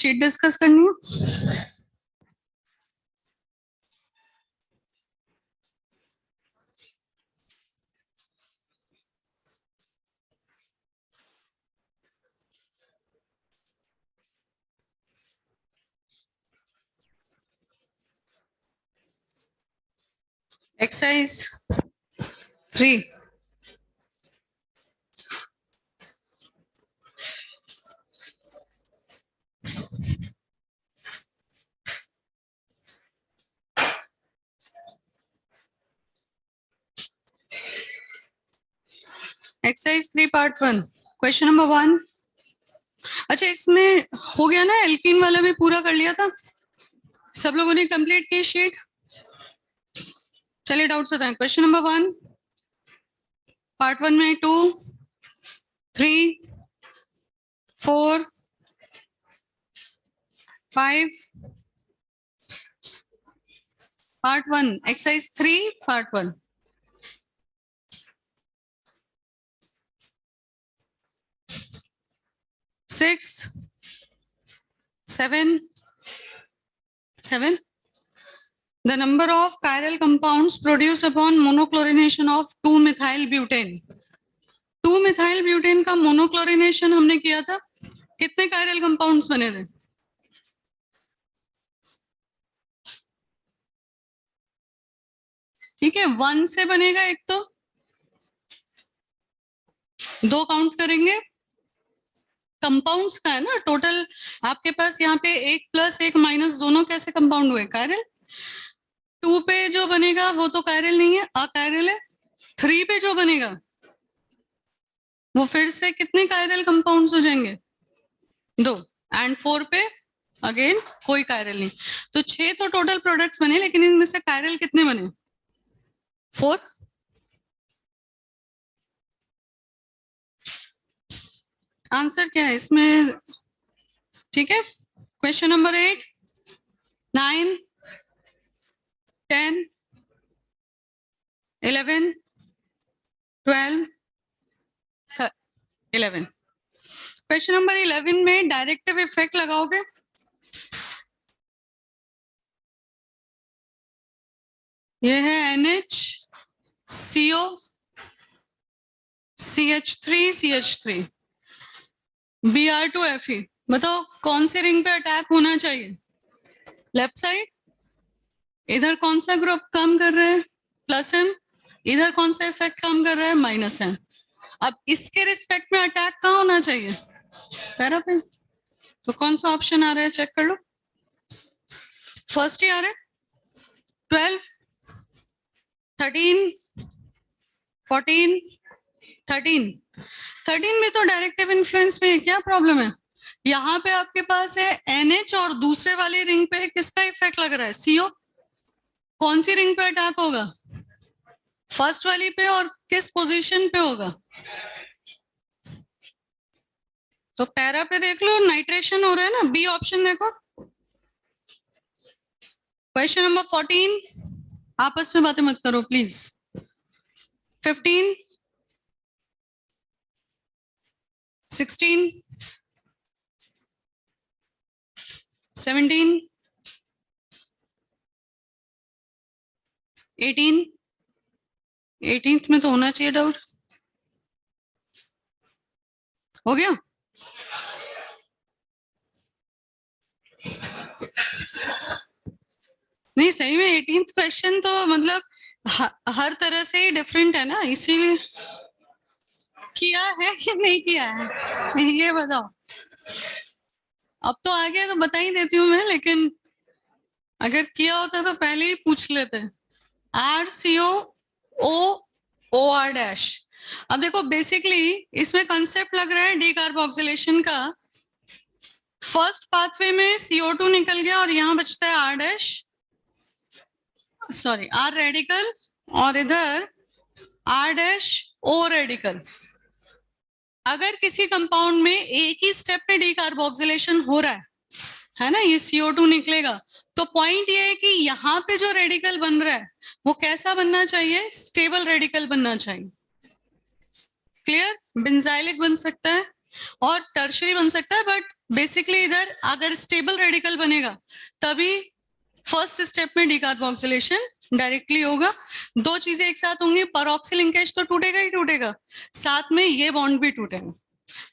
Sheet discuss करनी है। Exercise 3 exercise 3 part 1 question number 1। अच्छा, इसमें हो गया ना, एल्कीन वाला भी पूरा कर लिया था, सब लोगों ने कंप्लीट की शीट। चलिए डाउट्स बताएं। क्वेश्चन नंबर 1 पार्ट 1 में 2 3 4 5 part 1 exercise 3 part 1। Six, seven. The number of chiral compounds produced upon monochlorination of 2-methyl butane. 2-methyl butane का मोनोक्लोरिनेशन हमने किया था, कितने chiral compounds बने थे? ठीक है, 1 से बनेगा एक, तो 2 काउंट करेंगे। कंपाउंड्स का है ना टोटल, आपके पास यहाँ पे 1 प्लस 1 माइनस दोनों कैसे कंपाउंड हुए? कायरल। 2 पे जो बनेगा वो तो कायरल नहीं है, अकायरल है। 3 पे जो बनेगा वो फिर से कितने कायरल कंपाउंड्स हो जाएंगे? 2। एंड 4 पे अगेन कोई कायरल नहीं, तो 6 तो टोटल प्रोडक्ट्स बने, लेकिन इनमें से कायरल कितने बने? 4। आंसर क्या है इसमें? ठीक है, क्वेश्चन नंबर 8 9 10 11 12 11। क्वेश्चन नंबर 11 में डायरेक्टिव इफेक्ट लगाओगे। ये है NH CO CH3 CH3 Br2Fe। बताओ कौन से रिंग पे अटैक होना चाहिए? Left side. इधर कौन सा ग्रुप काम कर रहा है? Plus M। इधर कौन सा इफेक्ट काम कर रहा है? Minus M। अब इसके रिस्पेक्ट में अटैक कहाँ होना चाहिए? पैरा पे। तो कौन सा ऑप्शन आ रहा है चेक कर लो। फर्स्ट ही आ रहा है। 12 13 14 13 13 में तो डायरेक्टिव इन्फ्लुएंस में है, क्या प्रॉब्लम है? यहाँ पे आपके पास है NH और दूसरे वाली रिंग पे किसका इफेक्ट लग रहा है? CO। कौन सी रिंग पे अटैक होगा? फर्स्ट वाली पे। और किस पोजीशन पे होगा? तो पैरा पे देख लो, नाइट्रेशन हो रहा है ना, बी ऑप्शन देखो। क्वेश्चन नंबर 14, आपस में बातें मत करो प्लीज। 15 16 17 18 18th में तो होना चाहिए डाउट। हो गया? नहीं सही में 18th क्वेश्चन तो मतलब हर तरह से ही डिफरेंट है ना, इसीलिए। किया है कि नहीं किया है ये बताओ। अब तो आ गया तो बता ही देती हूँ मैं, लेकिन अगर किया होता तो पहले ही पूछ लेते। RCOOR'। अब देखो बेसिकली इसमें कंसेप्ट लग रहा है डीकार्बोक्सिलेशन का। फर्स्ट पाथवे में CO2 निकल गया और यहाँ बचता है R रेडिकल, और इधर R'O रेडिकल। अगर किसी कंपाउंड में एक ही स्टेप पे डीकार्बोक्सिलेशन हो रहा है ना, ये CO2 निकलेगा, तो पॉइंट ये है कि यहाँ पे जो रेडिकल बन रहा है वो कैसा बनना चाहिए? स्टेबल रेडिकल बनना चाहिए। क्लियर? बेंजाइलिक बन सकता है और टर्शरी बन सकता है, बट बेसिकली इधर अगर स्टेबल रेडिकल बनेगा तभी फर्स्ट स्टेप में डीकार्बोक्सिलेशन डायरेक्टली होगा। दो चीजें एक साथ होंगी, परऑक्सी लिंकेज तो टूटेगा ही टूटेगा, साथ में ये बॉन्ड भी टूटेगा।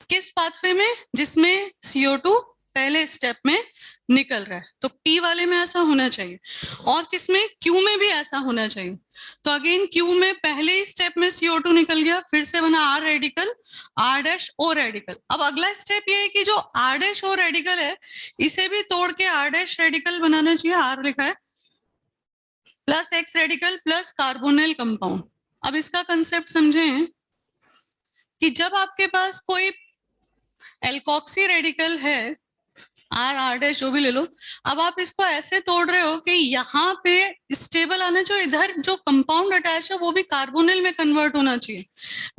किस पाथवे में? जिसमें CO2 पहले स्टेप में निकल रहा है, तो P वाले में ऐसा होना चाहिए। और किसमें? Q में भी ऐसा होना चाहिए। तो अगेन Q में पहले ही स्टेप में CO2 निकल गया, फिर से बना R radical, R dash O radical. अब अगला स्टेप ये है कि जो R डैश O रेडिकल है इसे भी तोड़ के R डैश रेडिकल बनाना चाहिए, R लिखा है, plus X radical plus carbonyl compound. अब इसका कंसेप्ट समझें कि जब आपके पास कोई एल्कोक्सी रेडिकल है, R डैश जो भी ले लो, अब आप इसको ऐसे तोड़ रहे हो कि यहाँ पे स्टेबल आना, जो इधर जो कंपाउंड अटैच है वो भी कार्बोनिल में कन्वर्ट होना चाहिए,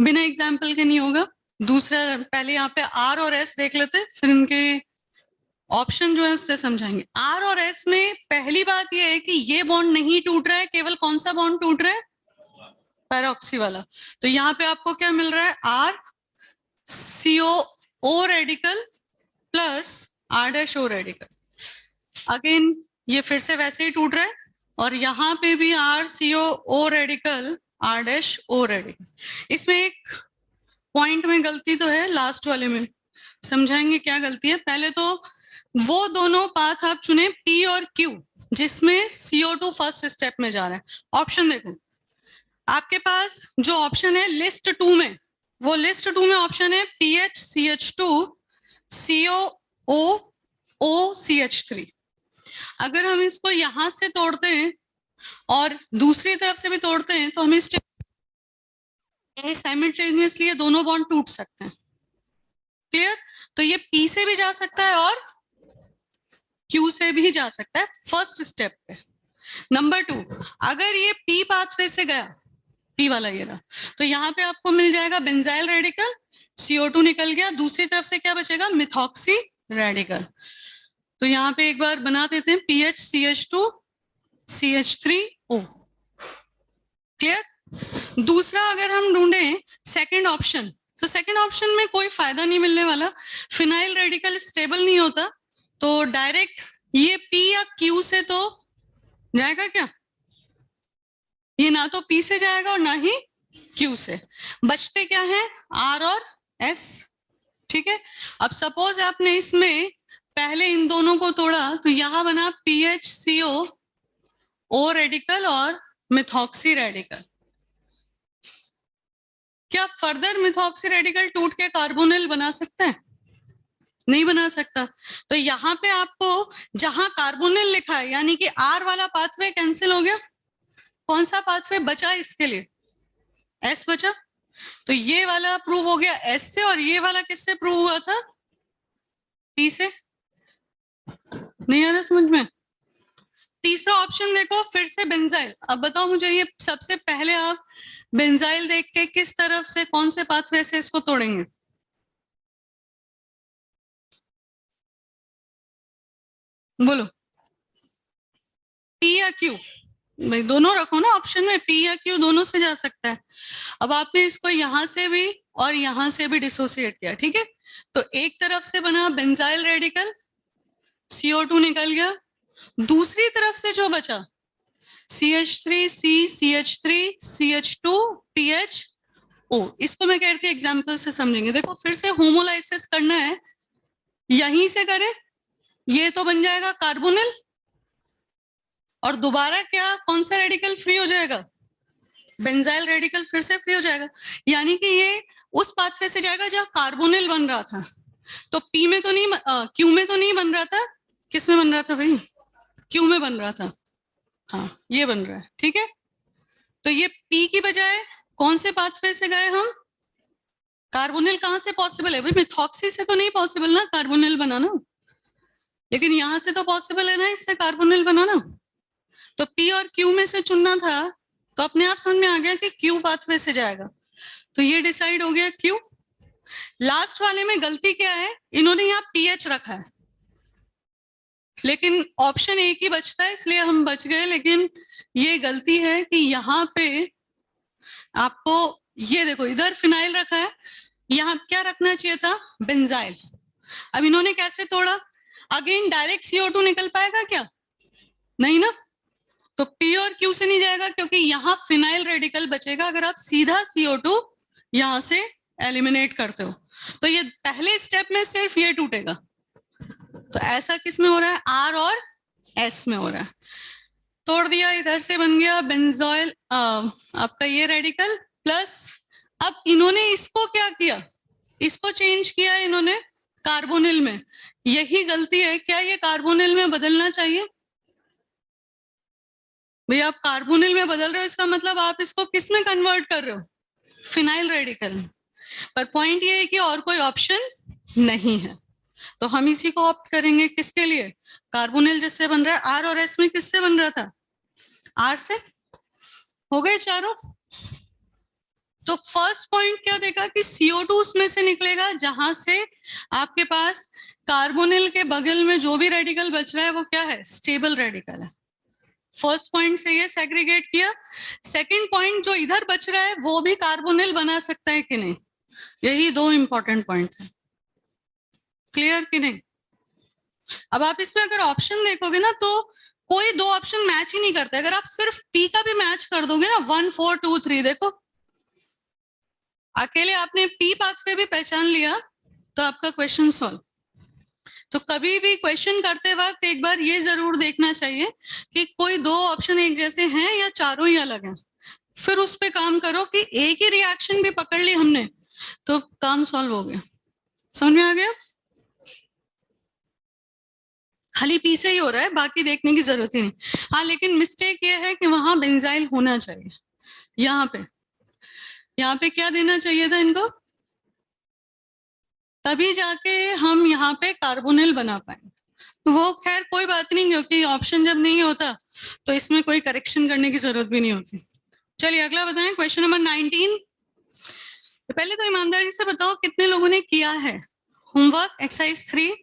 बिना एग्जाम्पल के नहीं होगा। दूसरा, पहले यहाँ पे R और S देख लेते हैं, फिर इनके ऑप्शन जो है उससे समझाएंगे। R और S में पहली बात ये है कि ये बॉन्ड नहीं टूट रहा है, केवल कौन सा बॉन्ड टूट रहा है? पैरोक्सी वाला। तो यहाँ पे आपको क्या मिल रहा है? R CO radical plus R dash O radical. Again ये फिर से वैसे ही टूट रहा है, और यहाँ पे भी R CO radical R dash O radical. इसमें एक पॉइंट में गलती तो है, लास्ट वाले में समझाएंगे क्या गलती है। पहले तो वो दोनों पाथ आप चुने P और Q जिसमें CO2 फर्स्ट स्टेप में जा रहा है। ऑप्शन देखो, आपके पास जो ऑप्शन है लिस्ट 2 में, वो लिस्ट 2 में ऑप्शन है PHCH2 COOCH3। अगर हम इसको यहां से तोड़ते हैं और दूसरी तरफ से भी तोड़ते हैं तो हमें साइमल्टेनियसली ये दोनों बॉन्ड टूट सकते हैं। क्लियर? तो ये P से भी जा सकता है और Q से भी जा सकता है फर्स्ट स्टेप पे। नंबर 2, अगर ये P पाथवे से गया, P वाला ये रहा, तो यहाँ पे आपको मिल जाएगा बेंजाइल रेडिकल, CO2 निकल गया, दूसरी तरफ से क्या बचेगा? Methoxy radical. तो यहाँ पे एक बार बना देते हैं PHCH2 CH3O। क्लियर? दूसरा अगर हम ढूंढें सेकंड ऑप्शन, तो सेकंड ऑप्शन में कोई फायदा नहीं मिलने वाला, फिनाइल रेडिकल स्टेबल नहीं होता, तो डायरेक्ट ये P या Q से तो जाएगा क्या? ये ना तो P से जाएगा और ना ही Q से। बचते क्या है? R और S। ठीक है, अब सपोज आपने इसमें पहले इन दोनों को तोड़ा, तो यहां बना PHCO O रेडिकल और मिथॉक्सी रेडिकल। क्या फर्दर मिथॉक्सी रेडिकल टूट के कार्बोनिल बना सकता है? नहीं बना सकता। तो यहाँ पे आपको जहां कार्बोनिल लिखा है, यानी कि R वाला पाथवे कैंसिल हो गया, कौन सा पाथवे बचा इसके लिए? S बचा। तो ये वाला प्रूव हो गया S से, और ये वाला किससे प्रूव हुआ था? P से। नहीं आ रहा समझ में? तीसरा ऑप्शन देखो, फिर से बेंजाइल। अब बताओ मुझे, ये सबसे पहले आप बेंजाइल देख के किस तरफ से, कौन से पाथवे से इसको तोड़ेंगे? बोलो, P या Q? भाई दोनों रखो ना ऑप्शन में, P या Q दोनों से जा सकता है। अब आपने इसको यहां से भी और यहां से भी डिसोसिएट किया, ठीक है? तो एक तरफ से बना बेंजाइल रेडिकल, CO2 निकल गया, दूसरी तरफ से जो बचा CH3C CH3 CH2 PHO, इसको मैं कहती हूँ एग्जाम्पल से समझेंगे। देखो फिर से होमोलाइसिस करना है, यहीं से करें, ये तो बन जाएगा कार्बोनिल, और दोबारा क्या, कौन सा रेडिकल फ्री हो जाएगा? बेंजाइल रेडिकल फिर से फ्री हो जाएगा, यानी कि ये उस पाथवे से जाएगा जहां कार्बोनिल बन रहा था। तो P में तो नहीं, Q में तो नहीं बन रहा था, किस में बन रहा था भाई? Q में बन रहा था। हाँ ये बन रहा है, ठीक है। तो ये P की बजाय कौन से पाथवे से गए हम? कार्बोनिल कहाँ से पॉसिबल है भाई? मिथॉक्सी से तो नहीं पॉसिबल ना कार्बोनिल बनाना, लेकिन यहां से तो पॉसिबल है ना इससे कार्बोनिल बनाना। तो P और Q में से चुनना था, तो अपने आप समझ में आ गया कि Q पाथवे से जाएगा, तो ये डिसाइड हो गया Q। लास्ट वाले में गलती क्या है, इन्होंने यहाँ PH रखा है, लेकिन ऑप्शन एक ही बचता है इसलिए हम बच गए, लेकिन ये गलती है कि यहाँ पे आपको, ये देखो इधर फिनाइल रखा है, यहाँ क्या रखना चाहिए था? बेंजाइल। अब इन्होंने कैसे तोड़ा, अगेन डायरेक्ट CO2 निकल पाएगा क्या, नहीं ना, तो P और Q से नहीं जाएगा क्योंकि यहाँ फिनाइल रेडिकल बचेगा अगर आप सीधा CO2 यहाँ से एलिमिनेट करते हो। तो ये पहले स्टेप में सिर्फ ये टूटेगा। तो ऐसा किस में हो रहा है, R और S में हो रहा है। तोड़ दिया, इधर से बन गया बेंजोइल आपका ये रेडिकल प्लस, अब इन्होंने इसको क्या किया, इसको चेंज किया इन्होंने कार्बोनिल में। यही गलती है, क्या ये कार्बोनिल में बदलना चाहिए भैया, आप कार्बोनिल में बदल रहे हो इसका मतलब आप इसको किस में कन्वर्ट कर रहे हो, फिनाइल रेडिकल। पर पॉइंट ये है कि और कोई ऑप्शन नहीं है, तो हम इसी को ऑप्ट करेंगे किसके लिए, कार्बोनिल जिससे बन रहा है, आर और एस में किससे बन रहा था, आर से। हो गए चारों। तो फर्स्ट पॉइंट क्या देखा कि CO2 उसमें से निकलेगा जहां से आपके पास कार्बोनिल के बगल में जो भी रेडिकल बच रहा है वो क्या है, स्टेबल रेडिकल है। फर्स्ट पॉइंट से ये सेग्रीगेट किया। सेकंड पॉइंट जो इधर बच रहा है वो भी कार्बोनिल बना सकता है कि नहीं, यही दो इंपॉर्टेंट पॉइंट है। क्लियर कि नहीं। अब आप इसमें अगर ऑप्शन देखोगे ना तो कोई दो ऑप्शन मैच ही नहीं करते, अगर आप सिर्फ P का भी मैच कर दोगे ना 1 4 2 3, देखो अकेले आपने P पाथवे भी पहचान लिया तो आपका क्वेश्चन सॉल्व। तो कभी भी क्वेश्चन करते वक्त एक बार ये जरूर देखना चाहिए कि कोई दो ऑप्शन एक जैसे हैं या चारों ही अलग हैं, फिर उस पे काम करो कि एक ही रिएक्शन भी पकड़ ली हमने तो काम सॉल्व हो गया। समझ में आ गया। खाली P से ही हो रहा है, बाकी देखने की जरूरत ही नहीं। हाँ लेकिन मिस्टेक ये है कि वहां बेंजाइल होना चाहिए, यहाँ पे क्या देना चाहिए था इनको, तभी जाके हम यहाँ पे कार्बोनिल बना पाए। वो खैर कोई बात नहीं, क्योंकि ऑप्शन जब नहीं होता तो इसमें कोई करेक्शन करने की जरूरत भी नहीं होती। चलिए अगला बताएं, क्वेश्चन नंबर 19। पहले तो ईमानदारी से बताओ कितने लोगों ने किया है होमवर्क, एक्सरसाइज 3,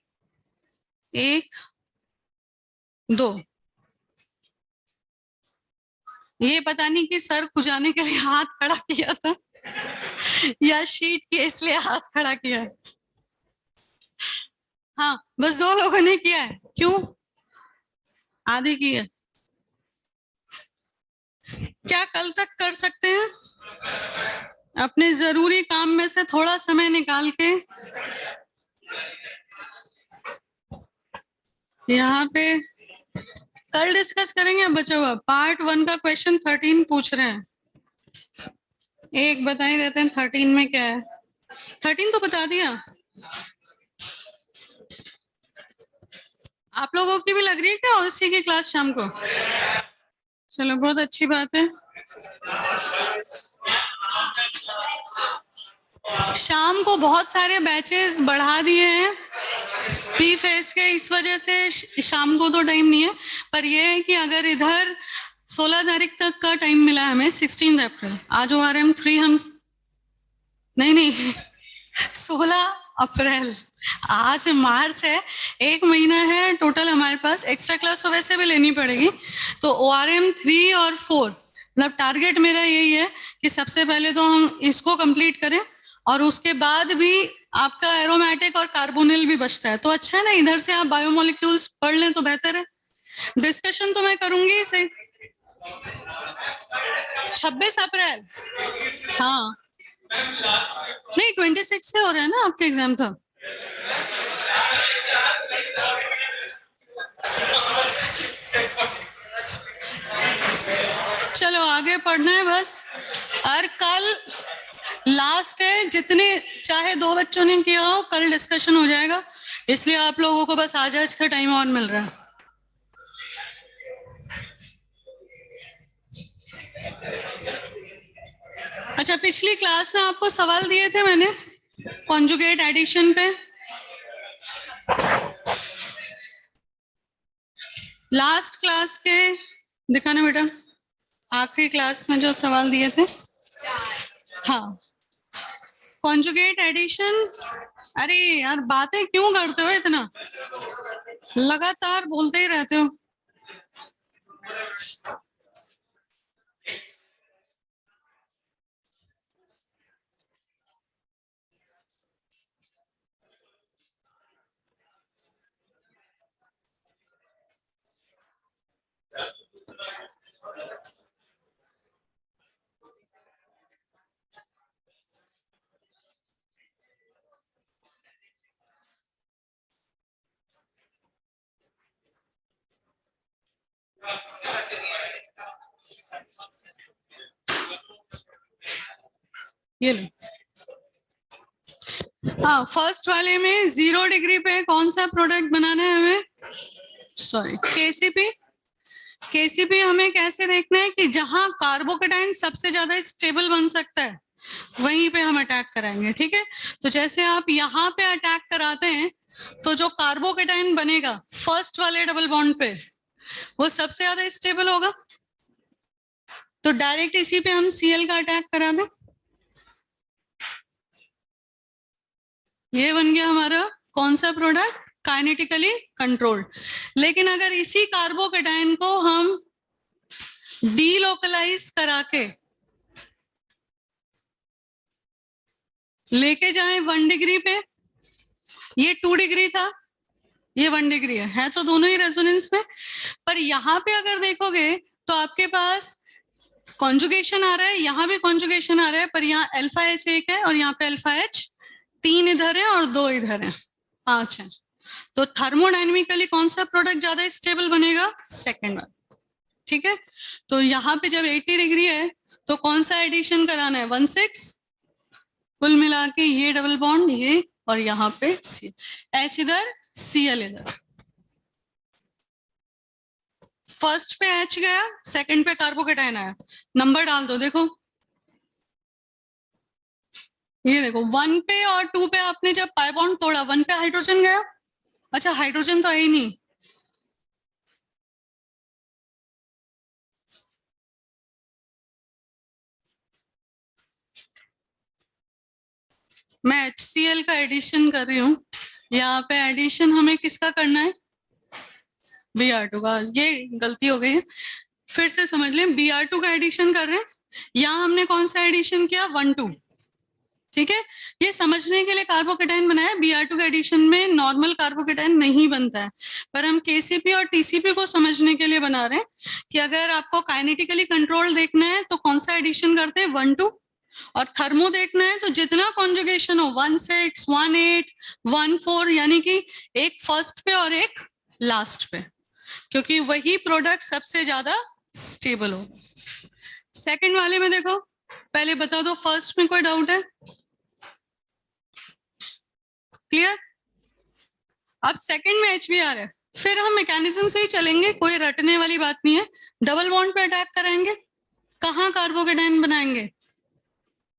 1 2। ये पता नहीं कि सर खुजाने के लिए हाथ खड़ा किया था या शीट के इसलिए हाथ खड़ा किया है। हाँ बस दो लोगों ने किया है, क्यों, आधे की है, क्या कल तक कर सकते हैं, अपने जरूरी काम में से थोड़ा समय निकाल के यहाँ पे कल डिस्कस करेंगे। बचा हुआ पार्ट 1 का क्वेश्चन 13 पूछ रहे हैं, एक बता ही देते हैं 13 में क्या है। 13 तो बता दिया, आप लोगों की भी लग रही है क्या ओसी की क्लास शाम को, चलो बहुत अच्छी बात है। शाम को बहुत सारे बैचेस बढ़ा दिए हैं पी फेस के, इस वजह से शाम को तो टाइम नहीं है, पर ये है कि अगर इधर 16 तारीख तक का टाइम मिला है हमें, 16 अप्रैल, आज ORM 3 हम नहीं 16 अप्रैल, आज मार्च है, एक महीना है टोटल हमारे पास। एक्स्ट्रा क्लास तो वैसे भी लेनी पड़ेगी, तो ORM 3 और 4 मतलब टारगेट मेरा यही है कि सबसे पहले तो हम इसको कंप्लीट करें और उसके बाद भी आपका एरोमेटिक और कार्बोनिल भी बचता है, तो अच्छा है ना, इधर से आप बायोमोलिक्यूल्स पढ़ लें तो बेहतर है। डिस्कशन तो मैं करूंगी इसे 26 अप्रैल, हाँ नहीं 26 से हो रहा है ना आपके एग्जाम तो। चलो आगे पढ़ना है बस, और कल लास्ट है, जितने चाहे दो बच्चों ने किया हो कल डिस्कशन हो जाएगा, इसलिए आप लोगों को बस आज का टाइम और मिल रहा है। अच्छा पिछली क्लास में आपको सवाल दिए थे मैंने कॉन्जुगेट एडिशन पे, लास्ट क्लास के दिखाना बेटा, आखिरी क्लास में जो सवाल दिए थे। हाँ कॉन्जुगेट एडिशन, अरे यार बातें क्यों करते हो इतना, लगातार बोलते ही रहते हो। ये लो। हाँ, फर्स्ट वाले में 0 डिग्री पे कौन सा प्रोडक्ट बनाना है हमें? Sorry, KCP. केसीपी हमें कैसे देखना है कि जहां कार्बोकेटाइन सबसे ज्यादा स्टेबल बन सकता है वहीं पे हम अटैक कराएंगे, ठीक है। तो जैसे आप यहाँ पे अटैक कराते हैं तो जो कार्बोकेटाइन बनेगा फर्स्ट वाले डबल बॉन्ड पे वो सबसे ज्यादा स्टेबल होगा, तो डायरेक्ट इसी पे हम Cl का अटैक करा दें। ये बन गया हमारा कौन सा प्रोडक्ट? Kinetically controlled. लेकिन अगर इसी कार्बोकेटाइन को हम डीलोकलाइज करा के लेके जाएं 1 डिग्री पे, ये 2 डिग्री था, ये 1 डिग्री है तो दोनों ही रेजोनेंस में। पर यहाँ पे अगर देखोगे तो आपके पास कॉन्जुगेशन आ रहा है, यहाँ भी कॉन्जुगेशन आ रहा है, पर यहाँ अल्फा H 1 है और यहाँ पे अल्फा H 3 इधर है और 2 इधर है, 5 है। तो थर्मोडायनेमिकली कौन सा प्रोडक्ट ज्यादा स्टेबल बनेगा? सेकेंड वाला, ठीक है। तो यहाँ पे जब 80 डिग्री है तो कौन सा एडिशन कराना है? 16। कुल मिला के ये डबल बॉन्ड, ये और यहाँ पे सी, H इधर Cl इधर। फर्स्ट पे H गया, सेकंड पे कार्बोकेटाइन आया, नंबर डाल दो। देखो ये देखो 1 पे और 2 पे आपने जब पाई बॉन्ड तोड़ा 1 पे हाइड्रोजन गया, अच्छा हाइड्रोजन तो है ही नहीं, मैं HCl का एडिशन कर रही हूँ। यहाँ पे एडिशन हमें किसका करना है? Br2 का। ये गलती हो गई है, फिर से समझ लें। Br2 का एडिशन कर रहे हैं, यहाँ हमने कौन सा एडिशन किया? 1 2, ठीक है। ये समझने के लिए कार्बोकेटाइन बनाया। Br2 के एडिशन में नॉर्मल कार्बोकेटाइन नहीं बनता है, पर हम केसीपी और टीसीपी को समझने के लिए बना रहे हैं कि अगर आपको काइनेटिकली कंट्रोल देखना है तो कौन सा एडिशन करते हैं? 1 2। और थर्मो देखना है तो जितना कॉन्जुगेशन हो 1 6 1 8 1 4, यानी कि एक फर्स्ट पे और एक लास्ट पे, क्योंकि वही प्रोडक्ट सबसे ज्यादा स्टेबल हो। सेकंड वाले में देखो, पहले बता दो फर्स्ट में कोई डाउट है? क्लियर? अब सेकंड में HBr है, फिर हम मैकेनिज्म से ही चलेंगे, कोई रटने वाली बात नहीं है। डबल बॉन्ड पे अटैक कराएंगे, कहाँ कार्बोकेटाइन बनाएंगे?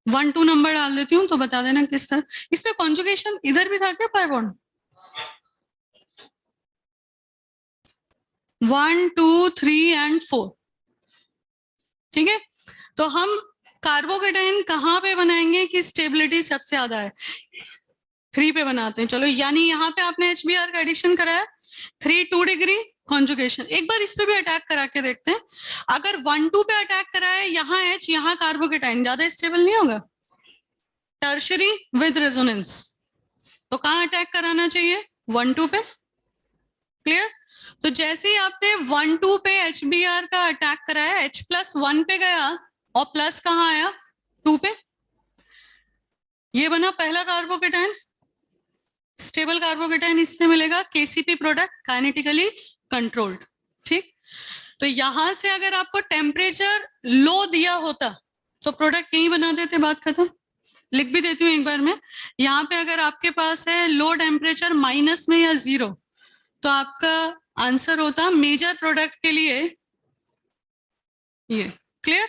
1 2 नंबर डाल देती हूँ तो बता देना किस तरह। इसमें कॉन्जुगेशन इधर भी था क्या? पाई बॉन्ड 1 2 3 एंड 4, ठीक है। तो हम कार्बोकेटाइन कहाँ पे बनाएंगे कि स्टेबिलिटी सबसे ज्यादा है? 3 पे बनाते हैं, चलो। यानी यहाँ पे आपने HBr का एडिशन कराया, 3 2 डिग्री कॉन्जुगेशन। एक बार इस पे भी अटैक करा के देखते हैं। अगर 1 2 पे अटैक कराया, यहाँ H यहाँ कार्बोकेटाइन, ज्यादा स्टेबल नहीं होगा? टर्शरी विद रेजोनेंस, तो कहाँ अटैक कराना चाहिए? 1 2 पे। क्लियर? तो जैसे ही आपने 1 2 पे HBr का अटैक कराया, H+1 पे गया और प्लस कहाँ आया? 2 पे। ये बना पहला कार्बोकेटाइन, स्टेबल कार्बोकेटाइन, इससे मिलेगा केसीपी प्रोडक्ट, काइनेटिकली कंट्रोल्ड, ठीक। तो यहां से अगर आपको टेम्परेचर लो दिया होता तो प्रोडक्ट यही बना देते, बात खत्म। लिख भी देती हूँ एक बार में, यहाँ पे अगर आपके पास है लो टेम्परेचर माइनस में या 0, तो आपका आंसर होता मेजर प्रोडक्ट के लिए ये। क्लियर?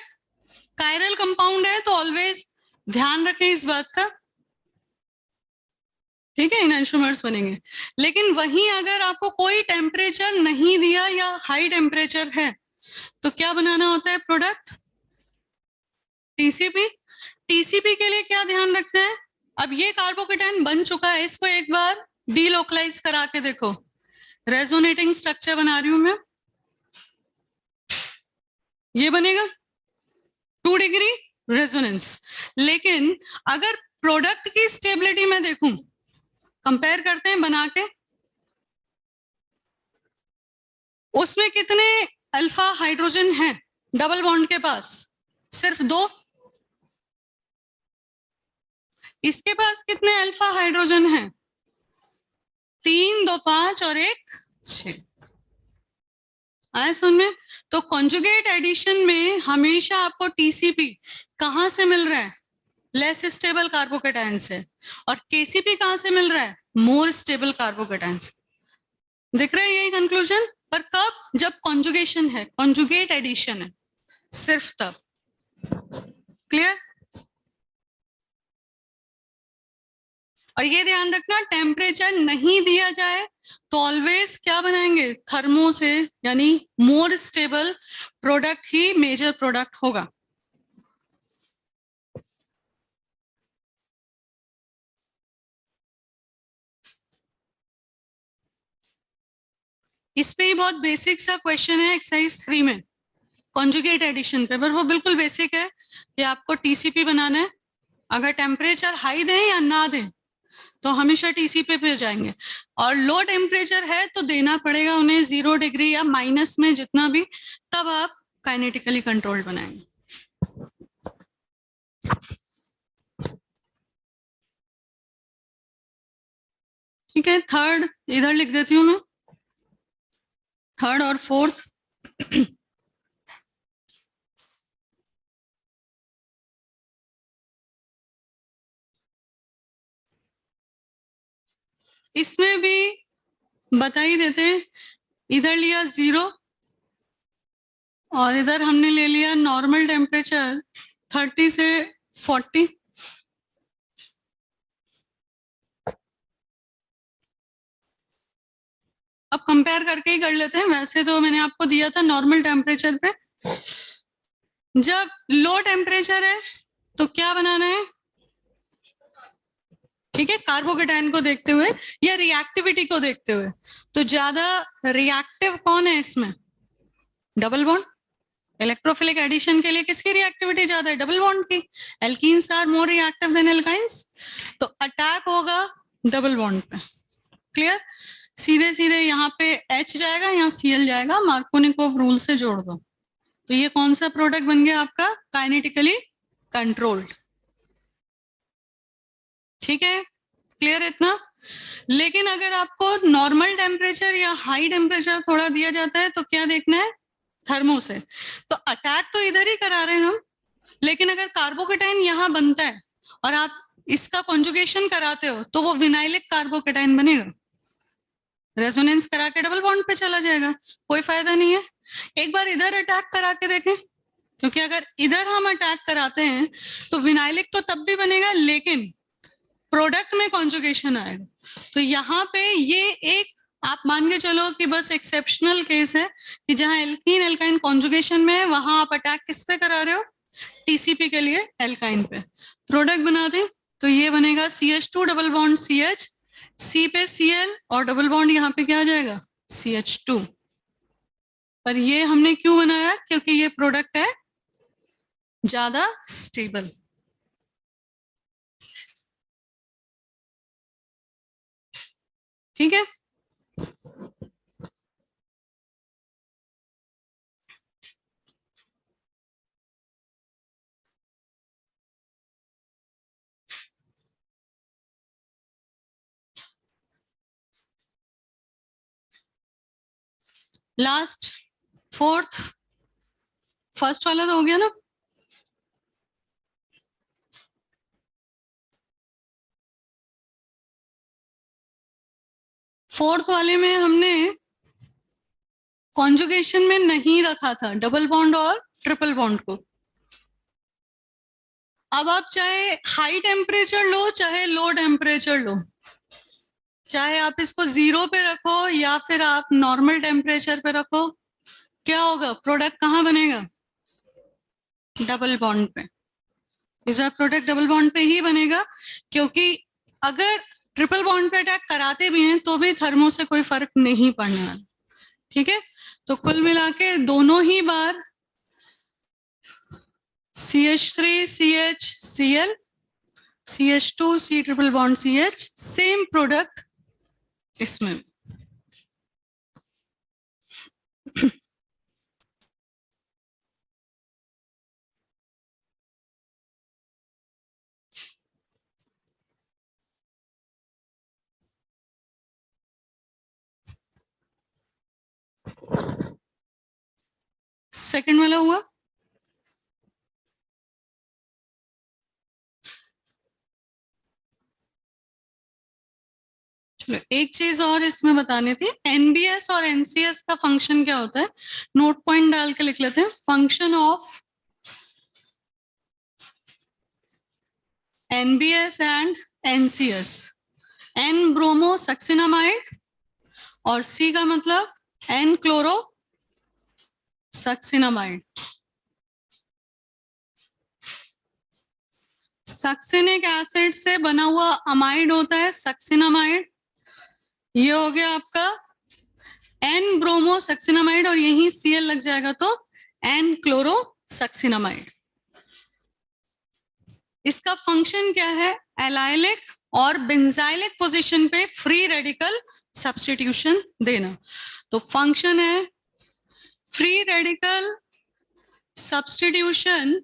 कायरल कंपाउंड है तो ऑलवेज ध्यान रखें इस बात का, ठीक है, इनएंशोमर्स बनेंगे। लेकिन वहीं अगर आपको कोई टेम्परेचर नहीं दिया या हाई टेम्परेचर है तो क्या बनाना होता है प्रोडक्ट? टीसीपी। टीसीपी के लिए क्या ध्यान रखना है? अब ये कार्बोकेटाइन बन चुका है, इसको एक बार डीलोकलाइज करा के देखो। रेजोनेटिंग स्ट्रक्चर बना रही हूं मैं, ये बनेगा 2 डिग्री रेजोनेंस। लेकिन अगर प्रोडक्ट की स्टेबिलिटी में देखूं, कंपेयर करते हैं बना के, उसमें कितने अल्फा हाइड्रोजन हैं डबल बॉन्ड के पास? सिर्फ 2। इसके पास कितने अल्फा हाइड्रोजन हैं? 3 2 5 और 1 6। आया सुन में? तो कॉन्जुगेट एडिशन में हमेशा आपको टीसीपी कहां से मिल रहा है? लेस स्टेबल कार्बोकेटायन से। और केसीपी कहां से मिल रहा है? मोर स्टेबल कार्बोकेटायन से। दिख रहा है यही कंक्लूजन? पर कब? जब कॉन्जुगेशन है, कॉन्जुगेट एडिशन है, सिर्फ तब। क्लियर? और ये ध्यान रखना, टेम्परेचर नहीं दिया जाए तो ऑलवेज क्या बनाएंगे? थर्मो से, यानी मोर स्टेबल प्रोडक्ट ही मेजर प्रोडक्ट होगा। इस पे ही बहुत बेसिक सा क्वेश्चन है एक्सरसाइज 3 में, कॉन्जुगेट एडिशन पे, पर वो बिल्कुल बेसिक है कि आपको टीसीपी बनाना है। अगर टेम्परेचर हाई दें या ना दें तो हमेशा टीसीपी पे जाएंगे, और लो टेम्परेचर है तो देना पड़ेगा उन्हें 0 डिग्री या माइनस में जितना भी, तब आप काइनेटिकली कंट्रोल्ड बनाएंगे। ठीक है, थर्ड इधर लिख देती हूँ मैं, थर्ड और फोर्थ। इसमें भी बता ही देते हैं, इधर लिया 0 और इधर हमने ले लिया नॉर्मल टेम्परेचर 30 से 40। अब कंपेयर करके ही कर लेते हैं, वैसे तो मैंने आपको दिया था नॉर्मल टेम्परेचर पे। जब लो टेम्परेचर है तो क्या बनाना है? ठीक है, कार्बोकेटायन को देखते हुए या रिएक्टिविटी को देखते हुए। तो ज्यादा रिएक्टिव कौन है इसमें? Double bond. इलेक्ट्रोफिलिक एडिशन के लिए किसकी रिएक्टिविटी ज्यादा है? डबल बॉन्ड की। Alkenes are more reactive than alkynes, तो अटैक होगा डबल बॉन्ड पे। क्लियर? सीधे सीधे यहाँ पे H जाएगा, यहाँ Cl जाएगा, मार्कोनिकोव रूल से जोड़ दो। तो ये कौन सा प्रोडक्ट बन गया आपका? Kinetically controlled. ठीक है, क्लियर इतना? लेकिन अगर आपको नॉर्मल टेम्परेचर या हाई टेम्परेचर थोड़ा दिया जाता है तो क्या देखना है? थर्मो से। तो अटैक तो इधर ही करा रहे हैं हम, लेकिन अगर कार्बोकेटाइन यहाँ बनता है और आप इसका कॉन्जुगेशन कराते हो तो वो विनाइलिक कार्बोकेटाइन बनेगा, रेजोनेंस करा के डबल बॉन्ड पे चला जाएगा, कोई फायदा नहीं है। एक बार इधर अटैक करा के देखें, क्योंकि अगर इधर हम अटैक कराते हैं तो विनाइलिक तो तब भी बनेगा, लेकिन प्रोडक्ट में कॉन्जुगेशन आएगा। तो यहाँ पे ये एक आप मान के चलो कि बस एक्सेप्शनल केस है कि जहां एल्कीन एल्काइन कॉन्जुगेशन में है, वहां आप अटैक किस पे करा रहे हो? टीसीपी के लिए एल्काइन पे। प्रोडक्ट बना दें तो ये बनेगा CH2 double bond CH, C पे Cl और डबल बॉन्ड यहाँ पे क्या आ जाएगा? CH2। पर ये हमने क्यों बनाया? क्योंकि ये प्रोडक्ट है ज्यादा स्टेबल। ठीक है, लास्ट फोर्थ, फर्स्ट वाला तो हो गया ना। फोर्थ वाले में हमने कॉन्जुगेशन में नहीं रखा था डबल बॉन्ड और ट्रिपल बॉन्ड को। अब आप चाहे हाई टेम्परेचर लो चाहे लो टेम्परेचर लो, चाहे आप इसको 0 पे रखो या फिर आप नॉर्मल टेम्परेचर पे रखो, क्या होगा? प्रोडक्ट कहाँ बनेगा? डबल बॉन्ड पे। इसका प्रोडक्ट डबल बॉन्ड पे ही बनेगा, क्योंकि अगर ट्रिपल बॉन्ड पे अटैक कराते भी हैं तो भी थर्मो से कोई फर्क नहीं पड़ने वाला। ठीक है, तो कुल मिला के दोनों ही बार CH3 CH Cl, CH2 C triple bond CH, same product इसमें। सेकंड वाला हुआ। चलो एक चीज और इसमें बतानी थी, एनबीएस और एनसीएस का फंक्शन क्या होता है, नोट पॉइंट डाल के लिख लेते हैं। Function of NBS and NCS, N bromo succinimide और सी का मतलब N chloro succinimide. Succinic acid से बना हुआ अमाइड होता है सक्सिनामाइड। ये हो गया आपका एन ब्रोमो सक्सिनामाइड और यहीं सीएल लग जाएगा तो एन क्लोरो सक्सिनामाइड। इसका फंक्शन क्या है, एलाइलिक और बेंजाइलिक पोजीशन पे फ्री रेडिकल सब्स्टिट्यूशन देना। तो फंक्शन है free radical substitution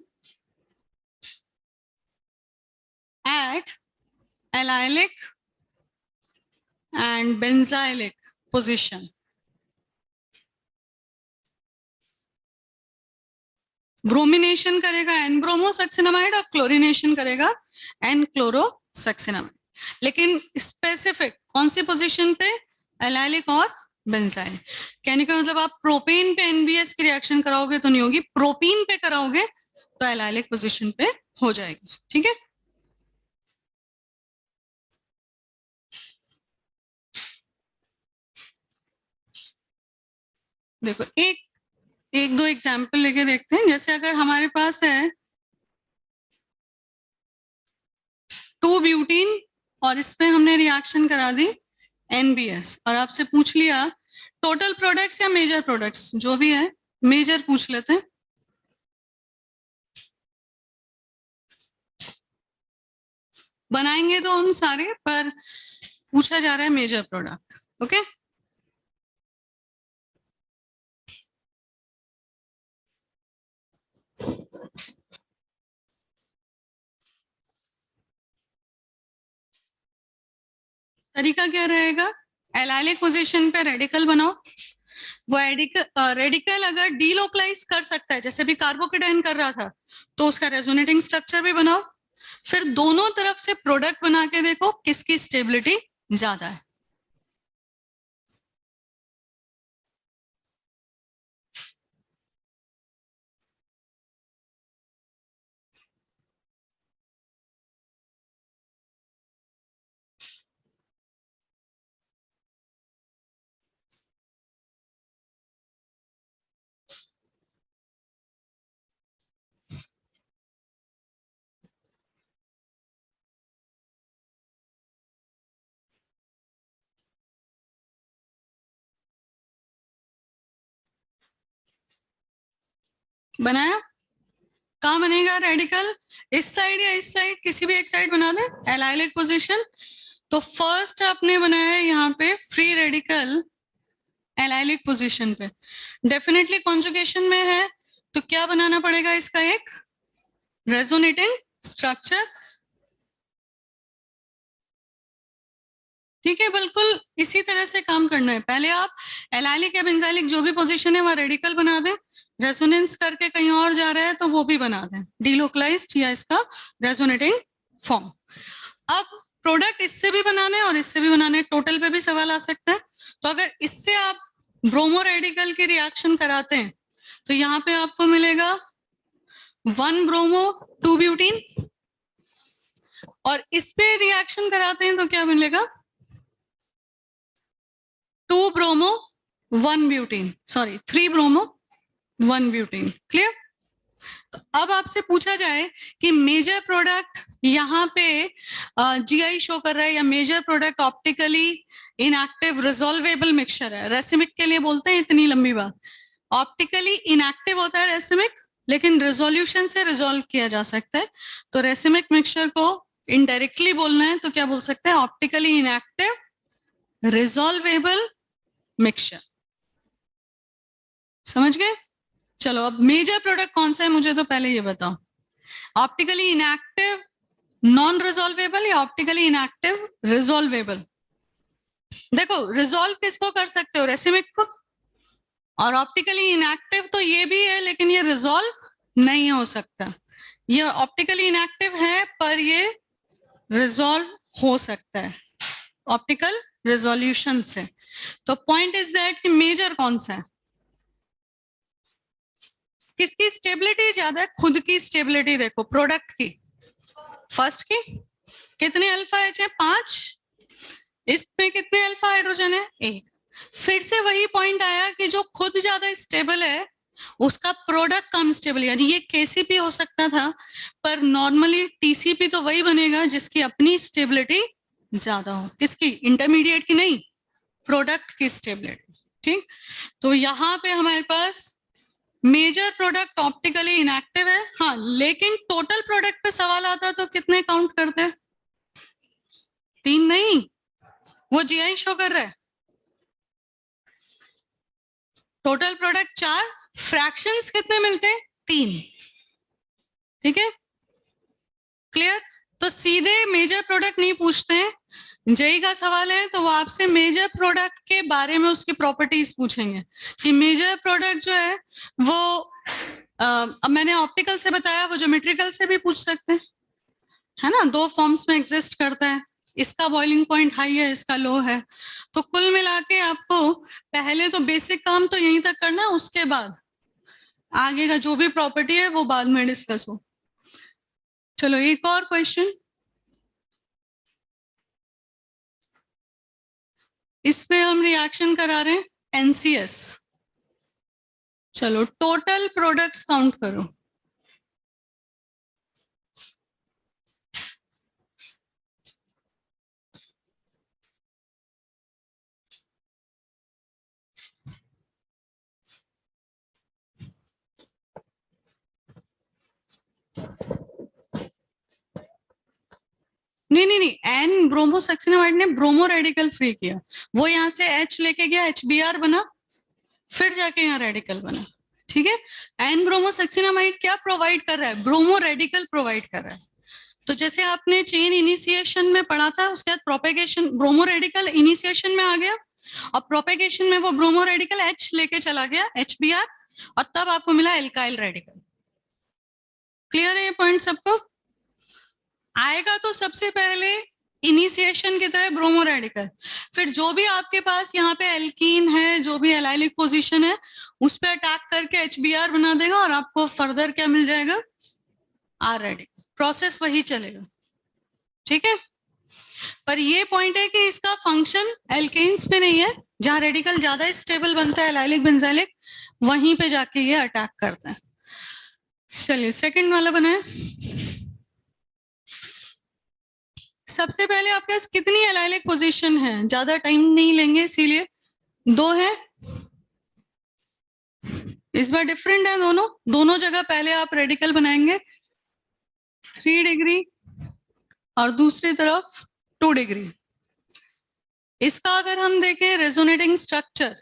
at allylic and benzylic position. Bromination करेगा एन ब्रोमो सक्सिनामाइड और क्लोरिनेशन करेगा एन क्लोरो सक्सिनामाइड, लेकिन स्पेसिफिक कौन सी पोजीशन पे, एलाइलिक और बेंजाइल। कहने का मतलब आप प्रोपेन पे एनबीएस की रिएक्शन कराओगे तो नहीं होगी, प्रोपीन पे कराओगे तो एलाइलिक पोजीशन पे हो जाएगी। ठीक है, देखो एक एक दो एग्जाम्पल लेके देखते हैं। जैसे अगर हमारे पास है 2 ब्यूटीन और इस पे हमने रिएक्शन करा दी एनबीएस और आपसे पूछ लिया टोटल प्रोडक्ट्स या मेजर प्रोडक्ट्स, जो भी है मेजर पूछ लेते हैं। बनाएंगे तो हम सारे, पर पूछा जा रहा है मेजर प्रोडक्ट। ओके, तरीका क्या रहेगा, एलाइलिक पोजीशन पे रेडिकल बनाओ। वो रेडिकल अगर डीलोकलाइज कर सकता है, जैसे भी कार्बोकेटाइन कर रहा था, तो उसका रेजोनेटिंग स्ट्रक्चर भी बनाओ। फिर दोनों तरफ से प्रोडक्ट बना के देखो किसकी स्टेबिलिटी ज्यादा है। बनाया, कहाँ बनेगा रेडिकल, इस साइड या इस साइड, किसी भी एक साइड बना दे एलाइलिक पोजीशन। तो फर्स्ट आपने बनाया है यहाँ पे फ्री रेडिकल एलाइलिक पोजीशन पे, डेफिनेटली कॉन्जुगेशन में है तो क्या बनाना पड़ेगा, इसका एक रेजोनेटिंग स्ट्रक्चर। ठीक है, बिल्कुल इसी तरह से काम करना है। पहले आप एलाइलिक या बेंजाइलिक जो भी पोजीशन है वहां रेडिकल बना दें, रेजोनेंस करके कहीं और जा रहा है तो वो भी बना दें, डीलोकलाइज्ड या इसका रेजोनेटिंग फॉर्म। अब प्रोडक्ट इससे भी बनाने और इससे भी बनाने, टोटल पे भी सवाल आ सकता है। तो अगर इससे आप ब्रोमो रेडिकल की रिएक्शन कराते हैं तो यहाँ पे आपको मिलेगा 1 ब्रोमो 2 ब्यूटीन, और इस पे रिएक्शन कराते हैं तो क्या मिलेगा 2 bromo 1 butene, sorry 3 bromo 1 butene. Clear. तो अब आपसे पूछा जाए कि मेजर प्रोडक्ट यहाँ पे जीआई शो कर रहा है या major product optically inactive resolvable mixture है, रेसिमिक के लिए बोलते हैं इतनी लंबी बात। ऑप्टिकली इनएक्टिव होता है रेसिमिक, लेकिन रिजोल्यूशन से रिजोल्व किया जा सकता है। तो रेसिमिक मिक्सचर को इनडायरेक्टली बोलना है तो क्या बोल सकते हैं, ऑप्टिकली इनएक्टिव रिजोल्वेबल मिक्सचर। समझ गए। चलो अब मेजर प्रोडक्ट कौन सा है मुझे तो पहले ये बताओ, ऑप्टिकली इनएक्टिव नॉन रिजोल्वेबल या ऑप्टिकली इनएक्टिव रिजोल्वेबल। देखो रिजोल्व किसको कर सकते हो, रेसिमिक को, और ऑप्टिकली इनएक्टिव तो ये भी है, लेकिन ये रिजॉल्व नहीं हो सकता। ये ऑप्टिकली इनएक्टिव है पर ये रिजॉल्व हो सकता है ऑप्टिकल रिजोल्यूशन से। तो पॉइंट इज दैट कि मेजर कौन सा है, किसकी स्टेबिलिटी ज्यादा है, खुद की स्टेबिलिटी देखो प्रोडक्ट की, फर्स्ट की कितने अल्फा एच है 5, इसमें कितने अल्फा हाइड्रोजन है 1। फिर से वही पॉइंट आया कि जो खुद ज्यादा स्टेबल है उसका प्रोडक्ट कम स्टेबल, यानी ये केसीपी हो सकता था, पर नॉर्मली टीसीपी तो वही बनेगा जिसकी अपनी स्टेबिलिटी ज्यादा हो, किसकी, इंटरमीडिएट की नहीं, प्रोडक्ट की स्टेबिलिटी। ठीक, तो यहाँ पे हमारे पास मेजर प्रोडक्ट ऑप्टिकली इनएक्टिव है, हाँ, लेकिन टोटल प्रोडक्ट पे सवाल आता तो कितने काउंट करते हैं, 3 नहीं, वो जीआई शो कर रहा है, टोटल प्रोडक्ट 4, फ्रैक्शंस कितने मिलते हैं 3। ठीक है, क्लियर। तो सीधे मेजर प्रोडक्ट नहीं पूछते हैं, जेई का सवाल है तो वो आपसे मेजर प्रोडक्ट के बारे में उसकी प्रॉपर्टीज पूछेंगे कि मेजर प्रोडक्ट जो है वो अब मैंने ऑप्टिकल से बताया, वो ज्योमेट्रिकल से भी पूछ सकते हैं, है ना, 2 फॉर्म्स में एग्जिस्ट करता है, इसका बॉइलिंग पॉइंट हाई है, इसका लो है। तो कुल मिला के आपको पहले तो बेसिक काम तो यहीं तक करना, उसके बाद आगे का जो भी प्रॉपर्टी है वो बाद में डिस्कस हो। चलो एक और क्वेश्चन, इसमें हम रिएक्शन करा रहे हैं एनसीएस। चलो टोटल प्रोडक्ट्स काउंट करो, नहीं नहीं नहीं, एन ब्रोमोसक्सिनामाइड ने ब्रोमो रेडिकल फ्री किया, वो यहाँ से एच लेके गया, HBr बना, फिर जाके यहाँ रेडिकल बना। ठीक है, एन ब्रोमोसक्सिनामाइड क्या प्रोवाइड कर रहा है, ब्रोमो रेडिकल प्रोवाइड कर रहा है। तो जैसे आपने चेन इनिशिएशन में पढ़ा था, उसके बाद प्रोपेगेशन, ब्रोमो रेडिकल इनिशिएशन में आ गया और प्रोपेगेशन में वो ब्रोमो रेडिकल एच लेके चला गया HBr, और तब आपको मिला एल्काइल रेडिकल। क्लियर है ये पॉइंट सबको? आएगा तो सबसे पहले इनिशिएशन की तरह ब्रोमो रेडिकल, फिर जो भी आपके पास यहाँ पे एल्कीन है, जो भी एलाइलिक पोजीशन है, उस पर अटैक करके HBr बना देगा और आपको फर्दर क्या मिल जाएगा, आर रेडिकल। प्रोसेस वही चलेगा। ठीक है, पर ये पॉइंट है कि इसका फंक्शन एल्केन्स पे नहीं है, जहां रेडिकल ज्यादा स्टेबल बनता है एलाइलिक बेंजाइलिक, वहीं पे जाके ये अटैक करता है। चलिए सेकंड वाला बनाए। सबसे पहले आपके पास कितनी एलाइलिक पोजीशन है, ज्यादा टाइम नहीं लेंगे इसीलिए, 2 है, इस बार डिफरेंट है दोनों, दोनों जगह पहले आप रेडिकल बनाएंगे 3 डिग्री और दूसरी तरफ 2 डिग्री। इसका अगर हम देखें रेजोनेटिंग स्ट्रक्चर,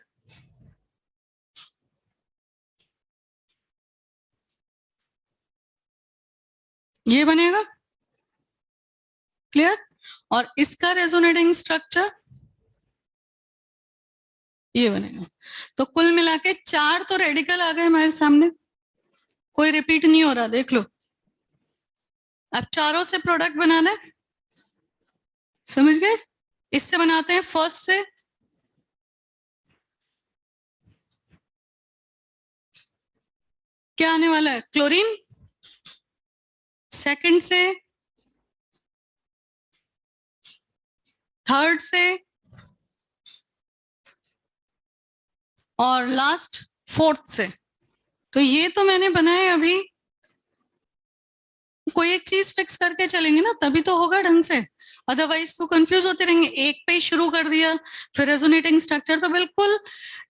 ये बनेगा, क्लियर, और इसका रेजोनेटिंग स्ट्रक्चर ये बनेगा। तो कुल मिला के 4 तो रेडिकल आ गए हमारे सामने, कोई रिपीट नहीं हो रहा, देख लो। अब चारों से प्रोडक्ट बनाना है, समझ गए? इससे बनाते हैं फर्स्ट से, क्या आने वाला है, क्लोरीन, सेकंड से, थर्ड से, और लास्ट फोर्थ से। तो ये तो मैंने बनाया अभी, कोई एक चीज फिक्स करके चलेंगे ना तभी तो होगा ढंग से, अदरवाइज तो कंफ्यूज होते रहेंगे। एक पे ही शुरू कर दिया, फिर रेजोनेटिंग स्ट्रक्चर, तो बिल्कुल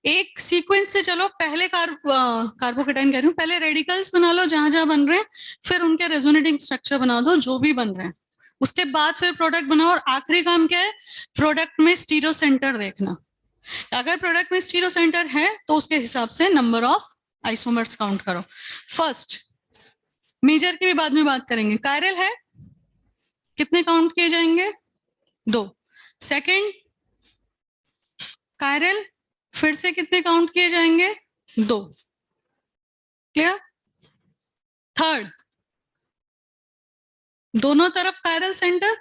एक सीक्वेंस से चलो, पहले कार्बोकेटाइन कह रही हूँ, पहले रेडिकल्स बना लो जहां जहां बन रहे हैं, फिर उनके रेजोनेटिंग स्ट्रक्चर बना दो जो भी बन रहे हैं, उसके बाद फिर प्रोडक्ट बनाओ। और आखिरी काम क्या है, प्रोडक्ट में स्टीरियो सेंटर देखना, अगर प्रोडक्ट में स्टीरियो सेंटर है तो उसके हिसाब से नंबर ऑफ आइसोमर्स काउंट करो। फर्स्ट, मेजर की भी बाद में बात करेंगे, कायरल है, कितने काउंट किए जाएंगे, 2। सेकंड, कायरल फिर से कितने काउंट किए जाएंगे, 2, क्लियर। थर्ड, दोनों तरफ कायरल सेंटर,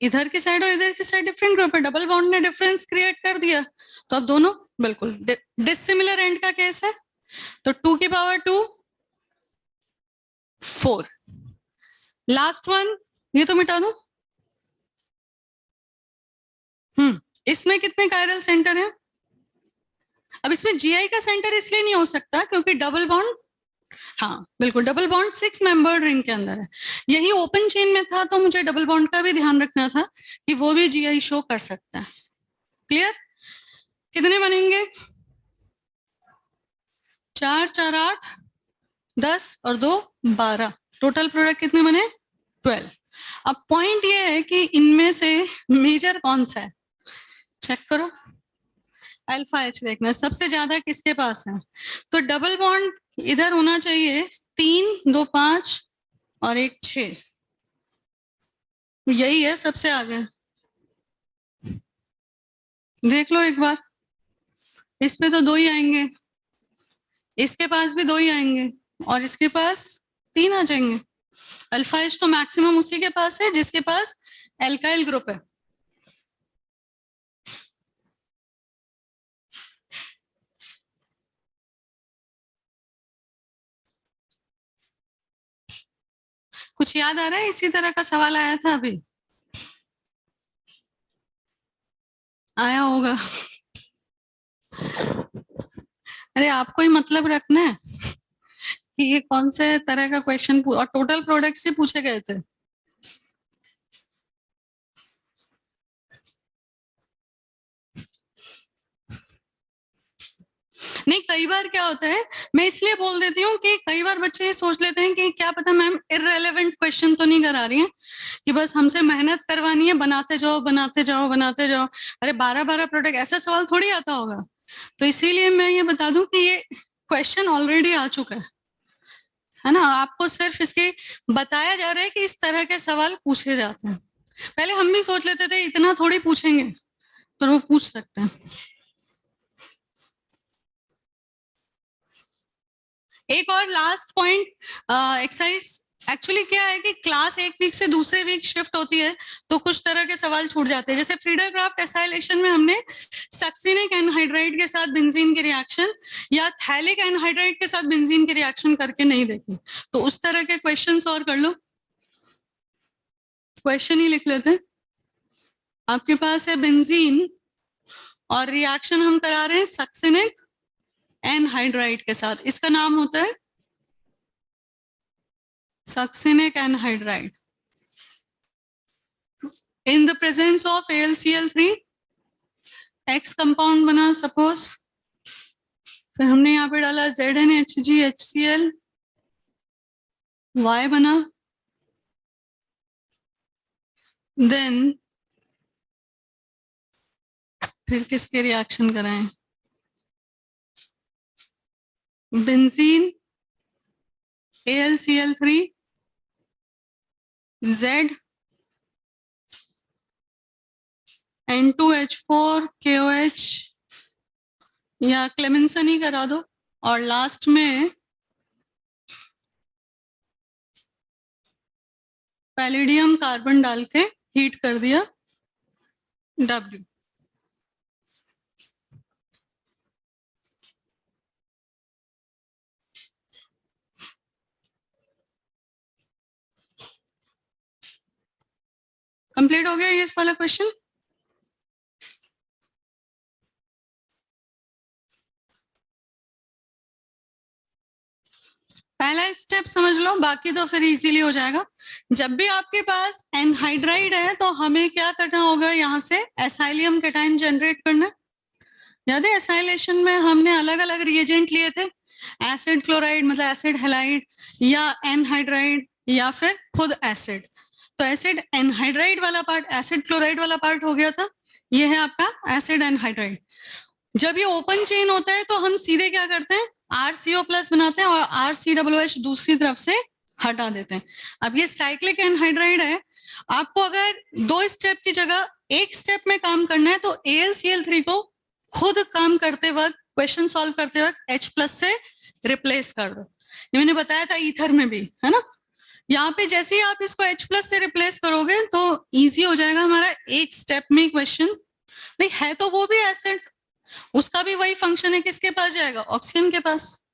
इधर की साइड और इधर की साइड डिफरेंट ग्रुप है, डबल बॉन्ड ने डिफरेंस क्रिएट कर दिया, तो अब दोनों बिल्कुल डिसिमिलर एंड का केस है, तो 2 की पावर 2 4। लास्ट वन, ये तो मिटा दो। इसमें कितने कायरल सेंटर हैं? अब इसमें जीआई का सेंटर इसलिए नहीं हो सकता क्योंकि डबल बॉन्ड, हाँ बिल्कुल डबल बॉन्ड 6 मेंबर्ड रिंग के अंदर है। यही ओपन चेन में था तो मुझे डबल बॉन्ड का भी ध्यान रखना था कि वो भी जीआई शो कर सकता है। क्लियर? कितने बनेंगे? 4 4 8 10 और 2 12, टोटल प्रोडक्ट कितने बने? 12। अब पॉइंट ये है कि इनमें से मेजर कौन सा है, चेक करो। अल्फा एच देखना सबसे ज्यादा किसके पास है, तो डबल बॉन्ड इधर होना चाहिए 3 2 5 और 1 6, यही है सबसे आगे। देख लो एक बार, इसमें तो 2 ही आएंगे, इसके पास भी 2 ही आएंगे और इसके पास 3 आ जाएंगे। अल्फा एच तो मैक्सिमम उसी के पास है जिसके पास एल्काइल ग्रुप है। कुछ याद आ रहा है? इसी तरह का सवाल आया था अभी, आया होगा। अरे आपको ही मतलब रखना है कि ये कौन से तरह का क्वेश्चन, और टोटल प्रोडक्ट से पूछे गए थे। नहीं, कई बार क्या होता है, मैं इसलिए बोल देती हूँ कि कई बार बच्चे ये सोच लेते हैं कि क्या पता मैम इररेलेवेंट क्वेश्चन तो नहीं करा रही हैं, कि बस हमसे मेहनत करवानी है, बनाते जाओ बनाते जाओ बनाते जाओ। अरे 12 प्रोडक्ट, ऐसा सवाल थोड़ी आता होगा। तो इसीलिए मैं ये बता दूं कि ये क्वेश्चन ऑलरेडी आ चुका है ना, आपको सिर्फ इसके बताया जा रहा है कि इस तरह के सवाल पूछे जाते हैं। पहले हम भी सोच लेते थे इतना थोड़ी पूछेंगे, पर वो पूछ सकते हैं। एक और लास्ट पॉइंट, एक्सरसाइज एक्चुअली क्या है कि क्लास एक वीक से दूसरे वीक शिफ्ट होती है तो कुछ तरह के सवाल छूट जाते हैं। जैसे फ्रीडल क्राफ्ट एसाइलेशन में हमने सक्सिनिक एनहाइड्राइड के साथ बेंजीन की रिएक्शन या थैलिक एनहाइड्राइड के साथ बेंजीन की रिएक्शन करके नहीं देखी, तो उस तरह के क्वेश्चन और कर लो, क्वेश्चन ही लिख लेते हैं। आपके पास है बेंजीन और रिएक्शन हम करा रहे हैं सक्सिनिक एनहाइड्राइड के साथ, इसका नाम होता है succinic anhydride in the presence of AlCl3 X compound बना सपोज, फिर हमने यहाँ पे डाला ZnHgHCl Y बना, देन फिर किसके रिएक्शन कराएं, benzene AlCl3 Z N2H4 KOH या क्लेमेंसन ही करा दो, और लास्ट में पैलिडियम कार्बन डाल के हीट कर दिया W। कंप्लीट हो गया ये वाला क्वेश्चन। पहला स्टेप समझ लो, बाकी तो फिर इजीली हो जाएगा। जब भी आपके पास एनहाइड्राइड है तो हमें क्या करना होगा, यहाँ से एसाइलियम कैटायन जनरेट करना। याद है एसाइलेशन में हमने अलग अलग रिएजेंट लिए थे, एसिड क्लोराइड मतलब एसिड हैलाइड या एनहाइड्राइड या फिर खुद एसिड। तो एसिड एनहाइड्राइड वाला पार्ट, एसिड क्लोराइड वाला पार्ट हो गया था, ये है आपका एसिड एनहाइड्राइड। जब ये ओपन चेन होता है तो हम सीधे क्या करते हैं, RCO प्लस बनाते हैं और RCOOH दूसरी तरफ से हटा देते हैं। अब ये साइक्लिक एनहाइड्राइड है, आपको अगर 2 स्टेप की जगह 1 स्टेप में काम करना है तो AlCl3 को खुद काम करते वक्त, क्वेश्चन सॉल्व करते वक्त H+ से रिप्लेस कर दो। ये मैंने बताया था ईथर में भी, है ना। यहाँ पे जैसे ही आप इसको H+ से रिप्लेस करोगे तो इजी हो जाएगा हमारा एक स्टेप में क्वेश्चन। भाई है तो वो भी एसिड, उसका भी वही फंक्शन है, किसके पास जाएगा, ऑक्सीजन के पास।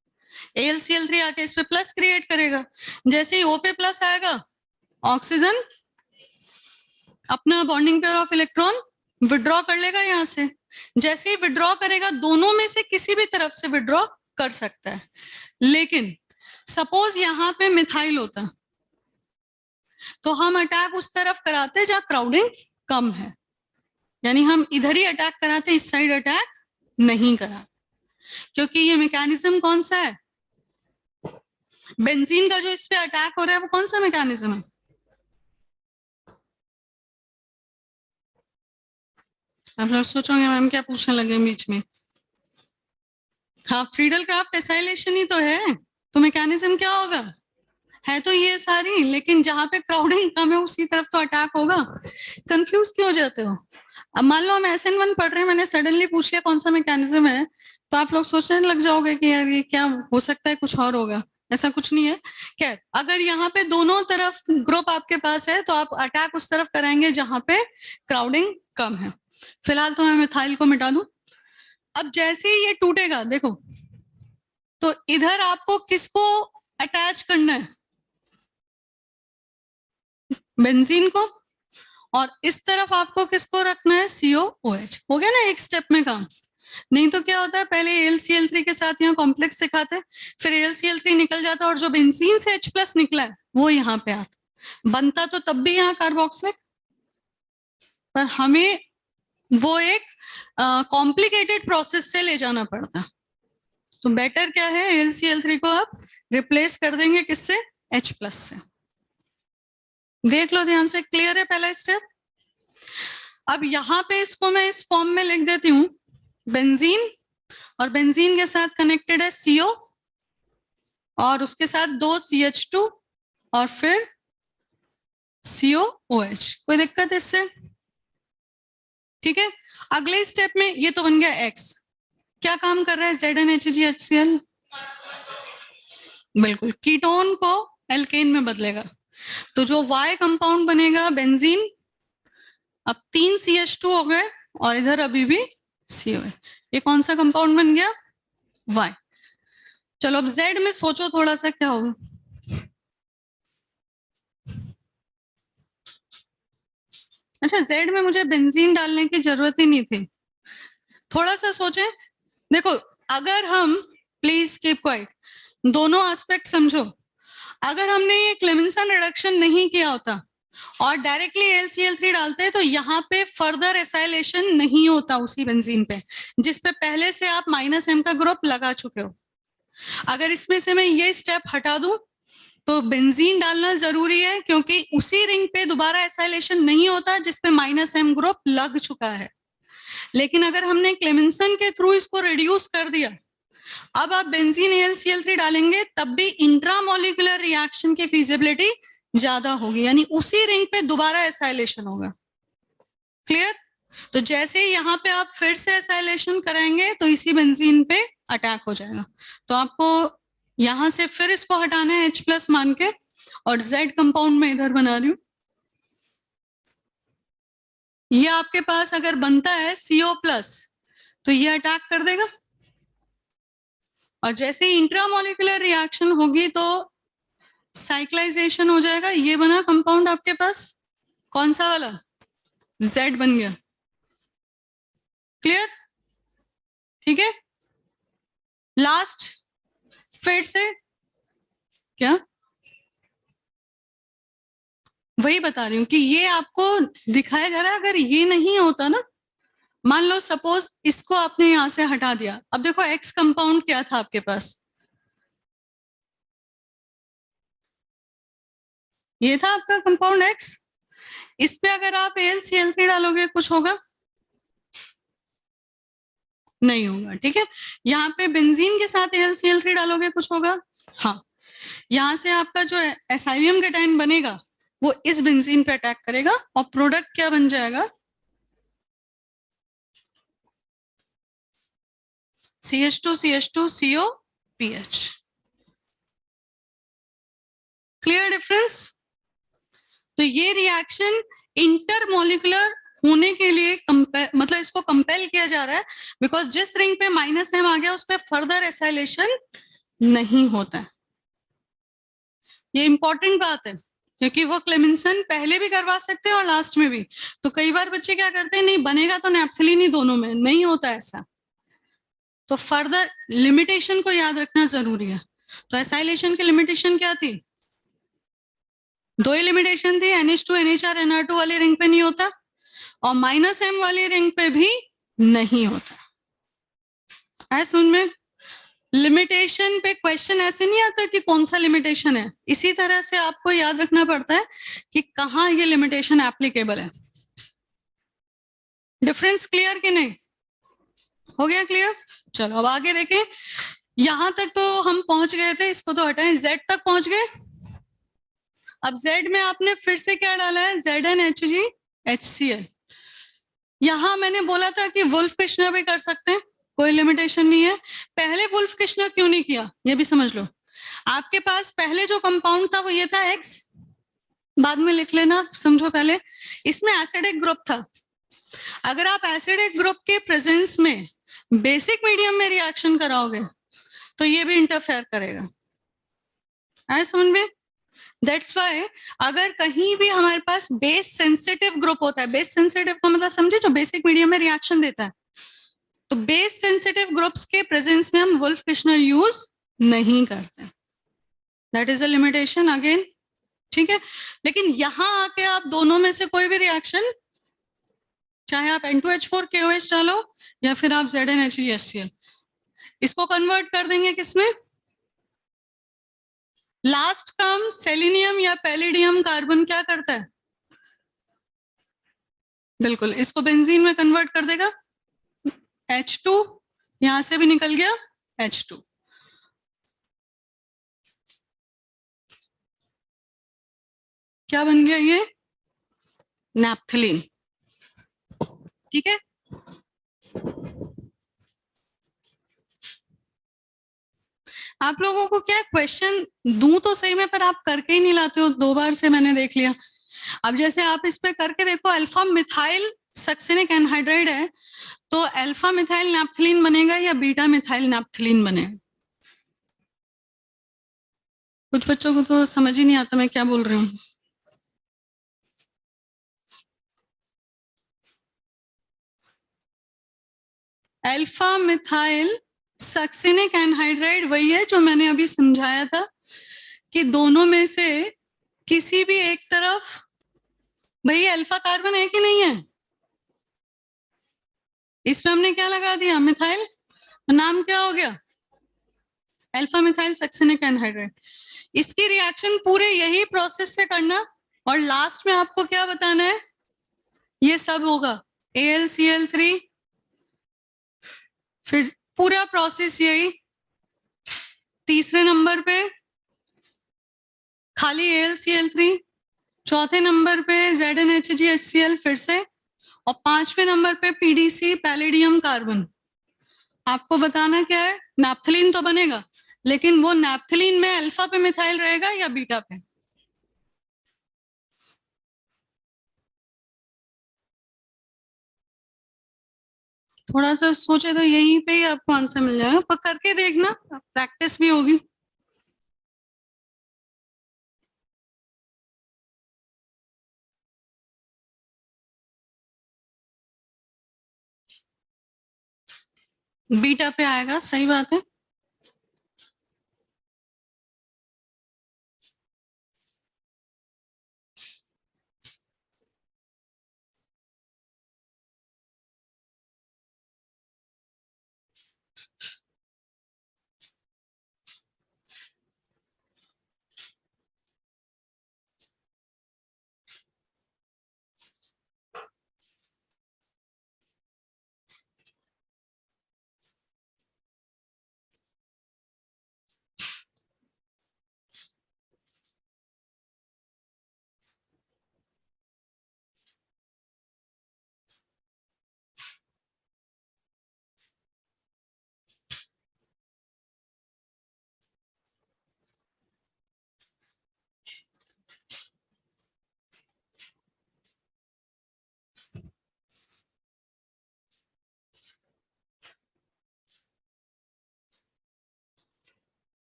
AlCl3 आके इस पे प्लस क्रिएट करेगा, जैसे ही O पे प्लस आएगा ऑक्सीजन अपना bonding pair of electron withdraw कर लेगा यहाँ से। जैसे ही विड्रॉ करेगा, दोनों में से किसी भी तरफ से विड्रॉ कर सकता है। लेकिन सपोज यहाँ पे मिथाइल होता तो हम अटैक उस तरफ कराते जहाँ क्राउडिंग कम है, यानी हम इधर ही अटैक कराते, इस साइड अटैक नहीं कराते, क्योंकि ये मैकेनिज्म कौन सा है, बेंजीन का जो इस पे अटैक हो रहा है वो कौन सा मैकेनिज्म है। आप लोग सोचोगे मैम क्या पूछने लगे बीच में। हाँ, फ्रीडल क्राफ्ट एसाइलेशन ही तो है, तो मैकेनिज्म क्या होगा, है तो ये सारी, लेकिन जहां पे क्राउडिंग कम है उसी तरफ तो अटैक होगा। कंफ्यूज क्यों हो जाते हो। अब मान लो हम SN1 पढ़ रहे हैं, मैंने सडनली पूछ लिया कौन सा मैकेनिज्म है, तो आप लोग सोचने लग जाओगे कि यार ये क्या हो सकता है, कुछ और होगा। ऐसा कुछ नहीं है। क्या अगर यहाँ पे दोनों तरफ ग्रुप आपके पास है तो आप अटैक उस तरफ कराएंगे जहां पे क्राउडिंग कम है। फिलहाल तो मैं मिथाइल को मिटा दूं। अब जैसे ही ये टूटेगा देखो, तो इधर आपको किसको अटैच करना है, बेंजीन को, और इस तरफ आपको किसको रखना है, COOH। हो गया ना एक स्टेप में काम। नहीं तो क्या होता है, पहले AlCl3 के साथ यहाँ कॉम्प्लेक्स सिखाते, फिर AlCl3 निकल जाता और जो बेंजीन से H+ निकला है वो यहाँ पे आता, बनता तो तब भी यहाँ कार्बोक्सिलिक, पर हमें वो एक कॉम्प्लिकेटेड प्रोसेस से ले जाना पड़ता। तो बेटर क्या है, AlCl3 को आप रिप्लेस कर देंगे किससे, H+ से। देख लो ध्यान से, क्लियर है पहला स्टेप। अब यहाँ पे इसको मैं इस फॉर्म में लिख देती हूँ, बेंजीन, और बेंजीन के साथ कनेक्टेड है CO, और उसके साथ 2 CH2 और फिर COOH। कोई दिक्कत इससे, ठीक है। अगले स्टेप में ये तो बन गया X, क्या काम कर रहा है, ZnHgHCl, बिल्कुल कीटोन को एल्केन में बदलेगा। तो जो Y कंपाउंड बनेगा बेंजीन, अब 3 CH2 हो गए और इधर अभी भी CO है, ये कौन सा कंपाउंड बन गया, Y। चलो अब Z में सोचो थोड़ा सा क्या होगा। अच्छा, Z में मुझे बेंजीन डालने की जरूरत ही नहीं थी, थोड़ा सा सोचे। देखो अगर हम, प्लीज कीप क्वाइट, दोनों एस्पेक्ट समझो। अगर हमने ये क्लेमेंसन रिडक्शन नहीं किया होता और डायरेक्टली AlCl3 डालते तो यहाँ पे फर्दर एसाइलेशन नहीं होता उसी बेंजीन पे, जिसपे पहले से आप -M का ग्रुप लगा चुके हो। अगर इसमें से मैं ये स्टेप हटा दूं तो बेंजीन डालना जरूरी है, क्योंकि उसी रिंग पे दोबारा एसाइलेशन नहीं होता जिसपे -M ग्रुप लग चुका है। लेकिन अगर हमने क्लेमेंसन के थ्रू इसको रिड्यूस कर दिया, अब आप बेंजीन AlCl3 डालेंगे तब भी इंट्रामोलिकुलर रिएक्शन की फिजिबिलिटी ज्यादा होगी, यानी उसी रिंग पे दोबारा एसाइलेशन होगा। क्लियर। तो जैसे ही यहाँ पे आप फिर से एसाइलेशन कराएंगे तो इसी बेंजीन पे अटैक हो जाएगा। तो आपको यहां से फिर इसको हटाना है H+ मान के, और Z कंपाउंड में इधर बना रही हूँ। ये आपके पास अगर बनता है CO+ तो ये अटैक कर देगा, और जैसे ही इंट्रामोलिकुलर रिएक्शन होगी तो साइक्लाइजेशन हो जाएगा। ये बना कंपाउंड आपके पास, कौन सा वाला, Z बन गया। क्लियर, ठीक है। लास्ट फिर से क्या, वही बता रही हूँ कि ये आपको दिखाया जा रहा है। अगर ये नहीं होता ना, मान लो सपोज इसको आपने यहां से हटा दिया, अब देखो X कंपाउंड क्या था आपके पास, ये था आपका कंपाउंड X। इस पे अगर आप AlCl3 डालोगे कुछ होगा, नहीं होगा, ठीक है। यहाँ पे बेंजीन के साथ AlCl3 डालोगे कुछ होगा, हाँ। यहाँ से आपका जो एसाइलियम कैटायन बनेगा वो इस बेंजीन पे अटैक करेगा और प्रोडक्ट क्या बन जाएगा, CH2 CO PH। Clear difference? तो ये रिएक्शन इंटरमोलिकुलर होने के लिए मतलब इसको कंपेल किया जा रहा है, बिकॉज जिस रिंग पे -M आ गया उस पर फर्दर एसाइलेशन नहीं होता है। ये इंपॉर्टेंट बात है, क्योंकि वो क्लेमेंसन पहले भी करवा सकते हैं और लास्ट में भी। तो कई बार बच्चे क्या करते हैं, नहीं बनेगा तो नैप्थेलिन ही दोनों में, नहीं होता ऐसा। तो फर्दर लिमिटेशन को याद रखना जरूरी है। तो एसाइलेशन की लिमिटेशन क्या थी? दो ही लिमिटेशन थी, NH2 NHR NR2 वाली रिंग पे नहीं होता और -M वाली रिंग पे भी नहीं होता है। सुन में लिमिटेशन पे क्वेश्चन ऐसे नहीं आता कि कौन सा लिमिटेशन है, इसी तरह से आपको याद रखना पड़ता है कि कहाँ ये लिमिटेशन एप्लीकेबल है। डिफरेंस क्लियर कि नहीं? हो गया क्लियर? चलो अब आगे देखें। यहां तक तो हम पहुंच गए थे, इसको तो हटाएं, Z तक पहुंच गए। अब Z में आपने फिर से क्या डाला है, ZnHgHCl। यहां मैंने बोला था कि वुल्फ किश्नर भी कर सकते हैं, कोई लिमिटेशन नहीं है। पहले वुल्फ किश्नर क्यों नहीं किया, ये भी समझ लो। आपके पास पहले जो कंपाउंड था वो ये था X, बाद में लिख लेना, समझो पहले। इसमें एसिडिक ग्रुप था। अगर आप एसिडिक ग्रुप के प्रेजेंस में बेसिक मीडियम में रिएक्शन कराओगे तो ये भी इंटरफेयर करेगा। आए समझ में? दैट्स वाई अगर कहीं भी हमारे पास बेस सेंसिटिव ग्रुप होता है, बेस सेंसिटिव का मतलब समझे, जो बेसिक मीडियम में रिएक्शन देता है, तो बेस सेंसिटिव ग्रुप्स के प्रेजेंस में हम वुल्फ किश्नर यूज नहीं करते। That is a limitation again, ठीक है। लेकिन यहां आके आप दोनों में से कोई भी रिएक्शन, चाहे आप N2H4 KOH डालो या फिर आप ZnHgHCl, इसको कन्वर्ट कर देंगे किसमें? लास्ट टर्म सेलेनियम या पैलेडियम कार्बन क्या करता है? बिल्कुल, इसको बेंजीन में कन्वर्ट कर देगा। H2 यहां से भी निकल गया H2। क्या बन गया ये? नैप्थलीन। ठीक है। आप लोगों को क्या क्वेश्चन दूं तो सही में, पर आप करके ही नहीं लाते हो, 2 बार से मैंने देख लिया। अब जैसे आप इस पे करके देखो, अल्फा मिथाइल सक्सिनिक एनहाइड्राइड है, तो अल्फा मिथाइल नैप्थलीन बनेगा या बीटा मिथाइल नैप्थलीन बनेगा? कुछ बच्चों को तो समझ ही नहीं आता मैं क्या बोल रही हूँ। अल्फा मिथाइल सक्सिनिक एनहाइड्राइड वही है जो मैंने अभी समझाया था कि दोनों में से किसी भी एक तरफ, भाई अल्फा कार्बन है कि नहीं है, इसमें हमने क्या लगा दिया, मिथाइल, नाम क्या हो गया, अल्फा मिथाइल सक्सिनिक एनहाइड्राइड। इसकी रिएक्शन पूरे यही प्रोसेस से करना और लास्ट में आपको क्या बताना है, ये सब होगा AlCl3, फिर पूरा प्रोसेस यही, तीसरे नंबर पे खाली AlCl3, चौथे नंबर पे ZnHgHCl फिर से, और पांचवें नंबर पे PDC पैलेडियम कार्बन। आपको बताना क्या है, नैप्थलीन तो बनेगा, लेकिन वो नैप्थलीन में अल्फा पे मिथाइल रहेगा या बीटा पे? थोड़ा सा सोचे तो यहीं पे ही आपको आंसर मिल जाएगा, पर करके देखना, प्रैक्टिस भी होगी। बीटा पे आएगा, सही बात है।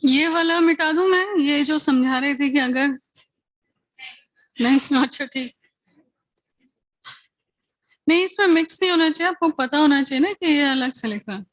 ये वाला मिटा दूं मैं, ये जो समझा रहे थे कि अगर नहीं, अच्छा ठीक, नहीं इसमें मिक्स नहीं होना चाहिए, आपको पता होना चाहिए ना कि ये अलग से लिखा है।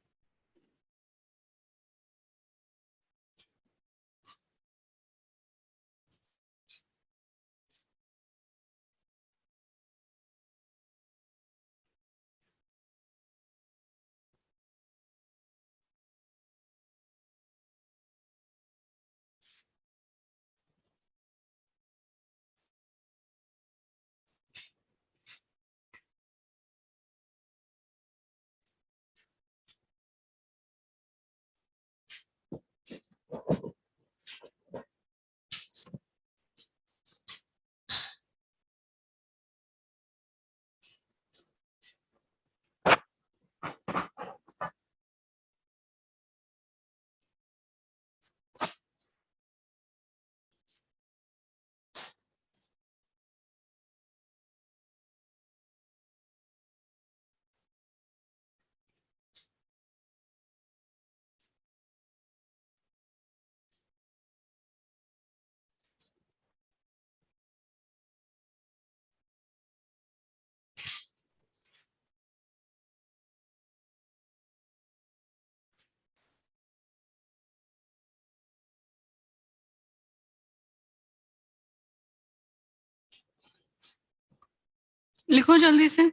लिखो जल्दी से।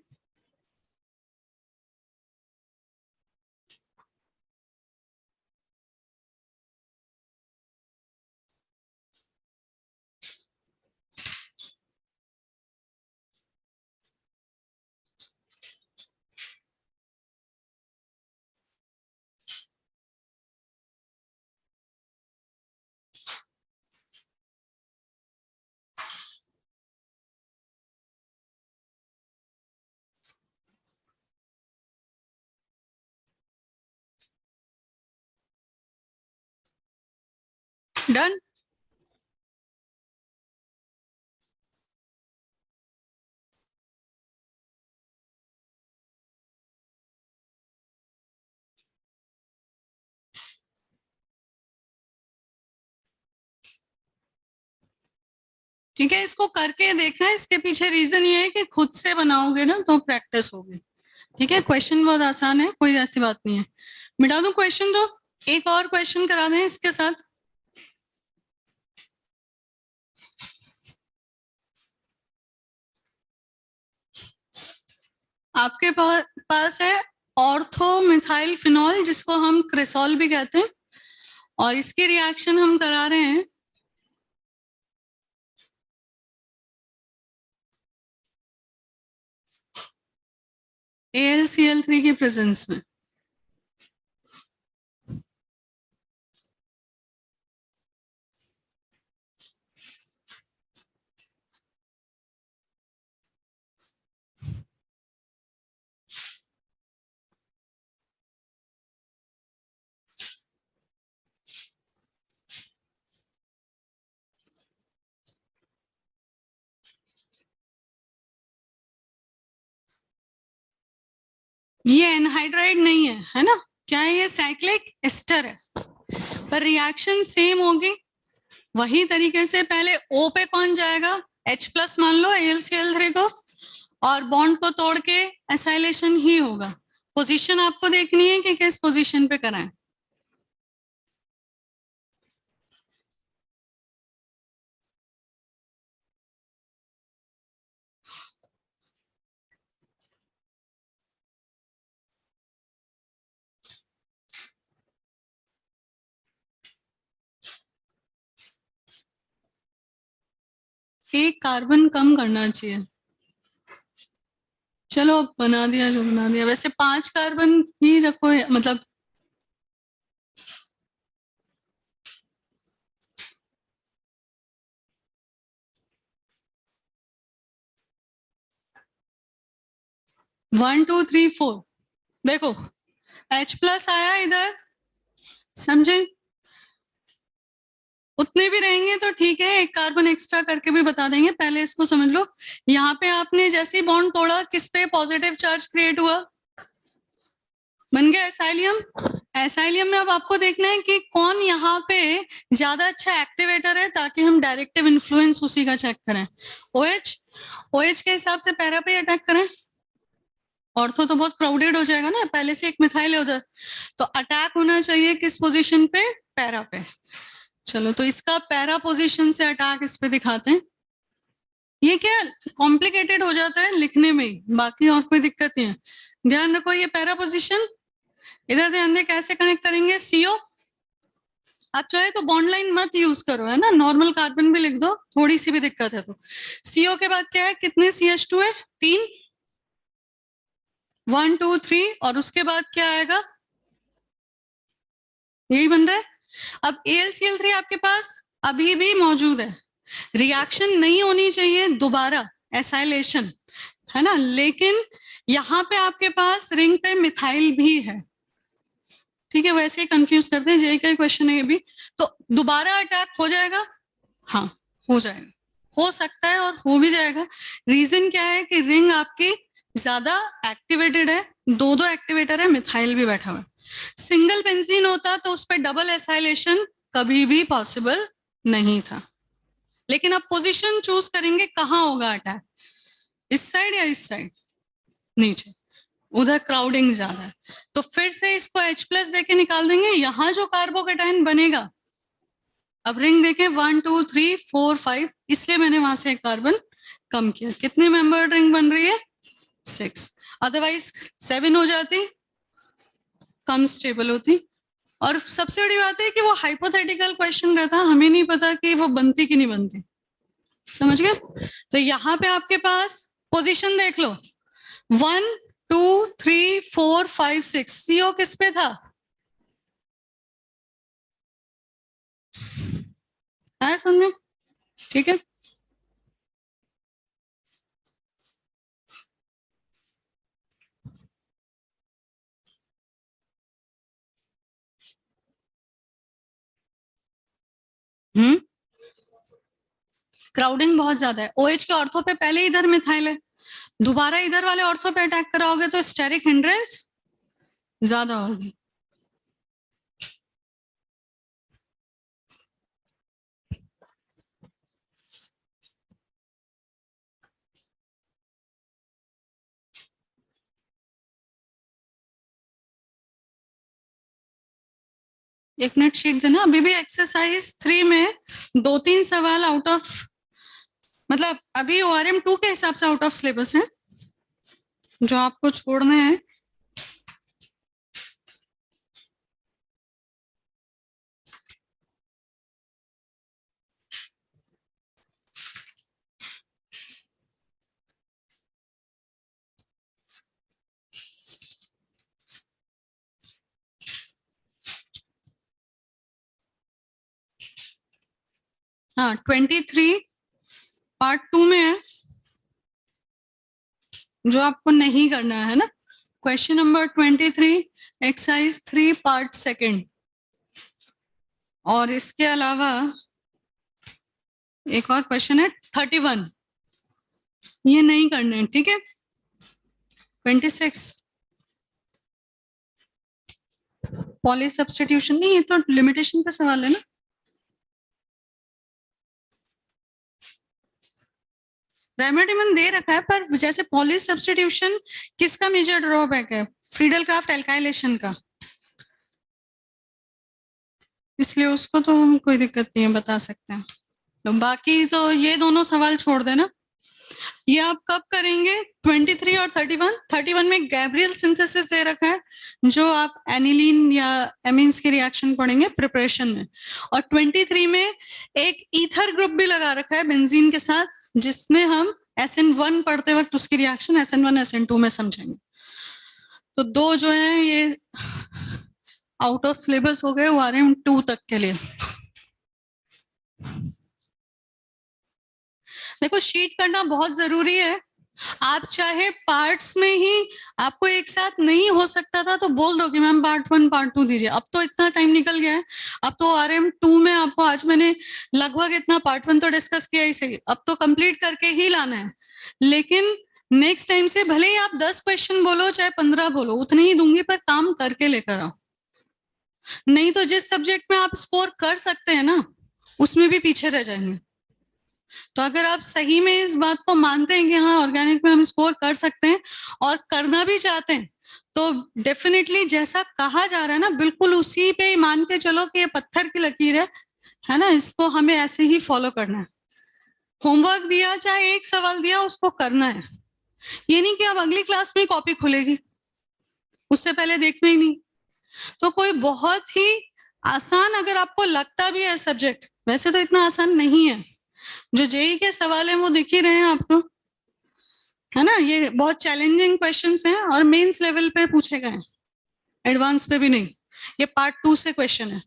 डन। ठीक है, इसको करके देखना है, इसके पीछे रीजन ये है कि खुद से बनाओगे ना तो प्रैक्टिस होगी। ठीक है, क्वेश्चन बहुत आसान है, कोई ऐसी बात नहीं है। मिटा दूं क्वेश्चन तो, एक और क्वेश्चन करा दें इसके साथ। आपके पास है ऑर्थो मिथाइल फिनॉल, जिसको हम क्रेसॉल भी कहते हैं, और इसकी रिएक्शन हम करा रहे हैं AlCl3 की प्रेजेंस में। ये एनहाइड्राइड नहीं है ना, क्या है ये? साइक्लिक एस्टर है, पर रिएक्शन सेम होगी। वही तरीके से पहले O पे कौन जाएगा, H प्लस मान लो AlCl3 को, और बॉन्ड को तोड़ के एसाइलेशन ही होगा। पोजीशन आपको देखनी है कि किस पोजीशन पे कराएं। एक कार्बन कम करना चाहिए। चलो अब बना दिया जो बना दिया, वैसे 5 कार्बन ही रखो, मतलब 1 2 3 4। देखो H प्लस आया इधर, समझे? उतने भी रहेंगे तो ठीक है, एक कार्बन एक्स्ट्रा करके भी बता देंगे, पहले इसको समझ लो। यहाँ पे आपने जैसे ही बॉन्ड तोड़ा, किस पे पॉजिटिव चार्ज क्रिएट हुआ? बन गया एसाइलियम। एसाइलियम में अब आपको देखना है कि कौन यहाँ पे ज्यादा अच्छा एक्टिवेटर है, ताकि हम डायरेक्टिव इन्फ्लुएंस उसी का चेक करें। ओएच, ओएच के हिसाब से पैरा पे अटैक करें। ऑर्थो तो बहुत क्राउडेड हो जाएगा ना, पहले से एक मिथाइल है उधर, तो अटैक होना चाहिए किस पोजीशन पे, पैरा पे। चलो तो इसका पैरा पोजीशन से अटैक इस पे दिखाते हैं। ये क्या कॉम्प्लिकेटेड हो जाता है लिखने में ही, बाकी और कोई दिक्कत नहीं है। ध्यान रखो ये पैरा पोजीशन, इधर ध्यान दे कैसे कनेक्ट करेंगे। सीओ, आप चाहे तो बॉन्ड लाइन मत यूज करो, है ना, नॉर्मल कार्बन भी लिख दो, थोड़ी सी भी दिक्कत है तो। सीओ के बाद क्या है, कितने CH2 है, 3, 1 2 3, और उसके बाद क्या आएगा, यही बन रहा है। अब AlCl3 आपके पास अभी भी मौजूद है, रिएक्शन नहीं होनी चाहिए दोबारा, एसाइलेशन, है ना, लेकिन यहाँ पे आपके पास रिंग पे मिथाइल भी है, ठीक है, वैसे ही कंफ्यूज करते हैं, जेई का क्वेश्चन है ये भी। तो दोबारा अटैक हो जाएगा, हाँ हो जाएगा, हो सकता है और हो भी जाएगा। रीजन क्या है कि रिंग आपकी ज्यादा एक्टिवेटेड है, दो दो एक्टिवेटर है, मिथाइल भी बैठा हुआ है। सिंगल बेंजीन होता तो उस पर डबल एसाइलेशन कभी भी पॉसिबल नहीं था। लेकिन अब पोजीशन चूज करेंगे, कहाँ होगा अटैक, इस साइड या इस साइड, नीचे, उधर क्राउडिंग ज्यादा है, तो फिर से इसको H+ देके निकाल देंगे। यहाँ जो कार्बोकेटाइन बनेगा, अब रिंग देखें 1 2 3 4 5, इसलिए मैंने वहां से एक कार्बन कम किया। कितने मेंबर्ड रिंग बन रही है, 6, अदरवाइज 7 हो जाती, कम स्टेबल होती। और सबसे बड़ी बात है कि वो हाइपोथेटिकल क्वेश्चन रहता, हमें नहीं पता कि वो बनती कि नहीं बनती, समझ गए। तो यहाँ पे आपके पास पोजीशन देख लो, 1 2 3 4 5 6, सीओ किस पे था, आया समझ में, ठीक है। क्राउडिंग बहुत ज्यादा है, OH के ऑर्थो पे पहले इधर मिथाइल है, दोबारा इधर वाले ऑर्थो पे अटैक कराओगे तो स्टेरिक हिंड्रेंस ज्यादा होगी। एक मिनट शीट देना, अभी भी एक्सरसाइज 3 में 2-3 सवाल आउट ऑफ, मतलब अभी ORM 2 के हिसाब से आउट ऑफ सिलेबस है, जो आपको छोड़ने हैं। हाँ 23 पार्ट 2 में है, जो आपको नहीं करना है ना। क्वेश्चन नंबर 23 एक्सरसाइज 3 पार्ट 2, और इसके अलावा एक और क्वेश्चन है 31, ये नहीं करने हैं, ठीक है। 26 पॉली सब्स्टिट्यूशन नहीं, ये तो लिमिटेशन पे सवाल है ना। राइमोडिमन दे रखा है, पर जैसे पॉली सब्स्टिट्यूशन किसका मेजर ड्रॉबैक है, फ्रीडल क्राफ्ट एल्काइलेशन का, इसलिए उसको तो हम कोई दिक्कत नहीं है, बता सकते हैं। तो बाकी तो ये दोनों सवाल छोड़ देना। ये आप कब करेंगे, 23 और 31। 31 में गैब्रियल सिंथेसिस दे रखा है, जो आप एनिलीन या एमीन्स की रिएक्शन पढ़ेंगे प्रिपरेशन में, और 23 में एक ईथर ग्रुप भी लगा रखा है बेंजीन के साथ, जिसमें हम SN1 पढ़ते वक्त उसकी रिएक्शन SN1 SN2 में समझेंगे। तो दो जो है ये आउट ऑफ सिलेबस हो गए ORM 2 तक के लिए। देखो शीट करना बहुत जरूरी है, आप चाहे पार्ट्स में ही, आपको एक साथ नहीं हो सकता था तो बोल दो कि मैम पार्ट 1 पार्ट 2 दीजिए, अब तो इतना टाइम निकल गया है, अब तो ORM 2 में आपको आज मैंने लगभग इतना पार्ट 1 तो डिस्कस किया ही सही, अब तो कंप्लीट करके ही लाना है। लेकिन नेक्स्ट टाइम से भले ही आप 10 क्वेश्चन बोलो चाहे 15 बोलो, उतने ही दूंगी, पर काम करके लेकर आओ। नहीं तो जिस सब्जेक्ट में आप स्कोर कर सकते हैं ना, उसमें भी पीछे रह जाएंगे। तो अगर आप सही में इस बात को मानते हैं कि हाँ ऑर्गेनिक में हम स्कोर कर सकते हैं और करना भी चाहते हैं, तो डेफिनेटली जैसा कहा जा रहा है ना, बिल्कुल उसी पे ही मान के चलो कि ये पत्थर की लकीर है ना, इसको हमें ऐसे ही फॉलो करना है। होमवर्क दिया, चाहे एक सवाल दिया, उसको करना है। ये नहीं कि अब अगली क्लास में कॉपी खुलेगी, उससे पहले देखना ही नहीं। तो कोई बहुत ही आसान अगर आपको लगता भी है सब्जेक्ट, वैसे तो इतना आसान नहीं है। जो जेई के सवाल है वो दिख ही रहे हैं आपको, है ना, ये बहुत चैलेंजिंग क्वेश्चंस हैं और मेंस लेवल पे पूछे गए, एडवांस पे भी नहीं। ये पार्ट 2 से क्वेश्चन है।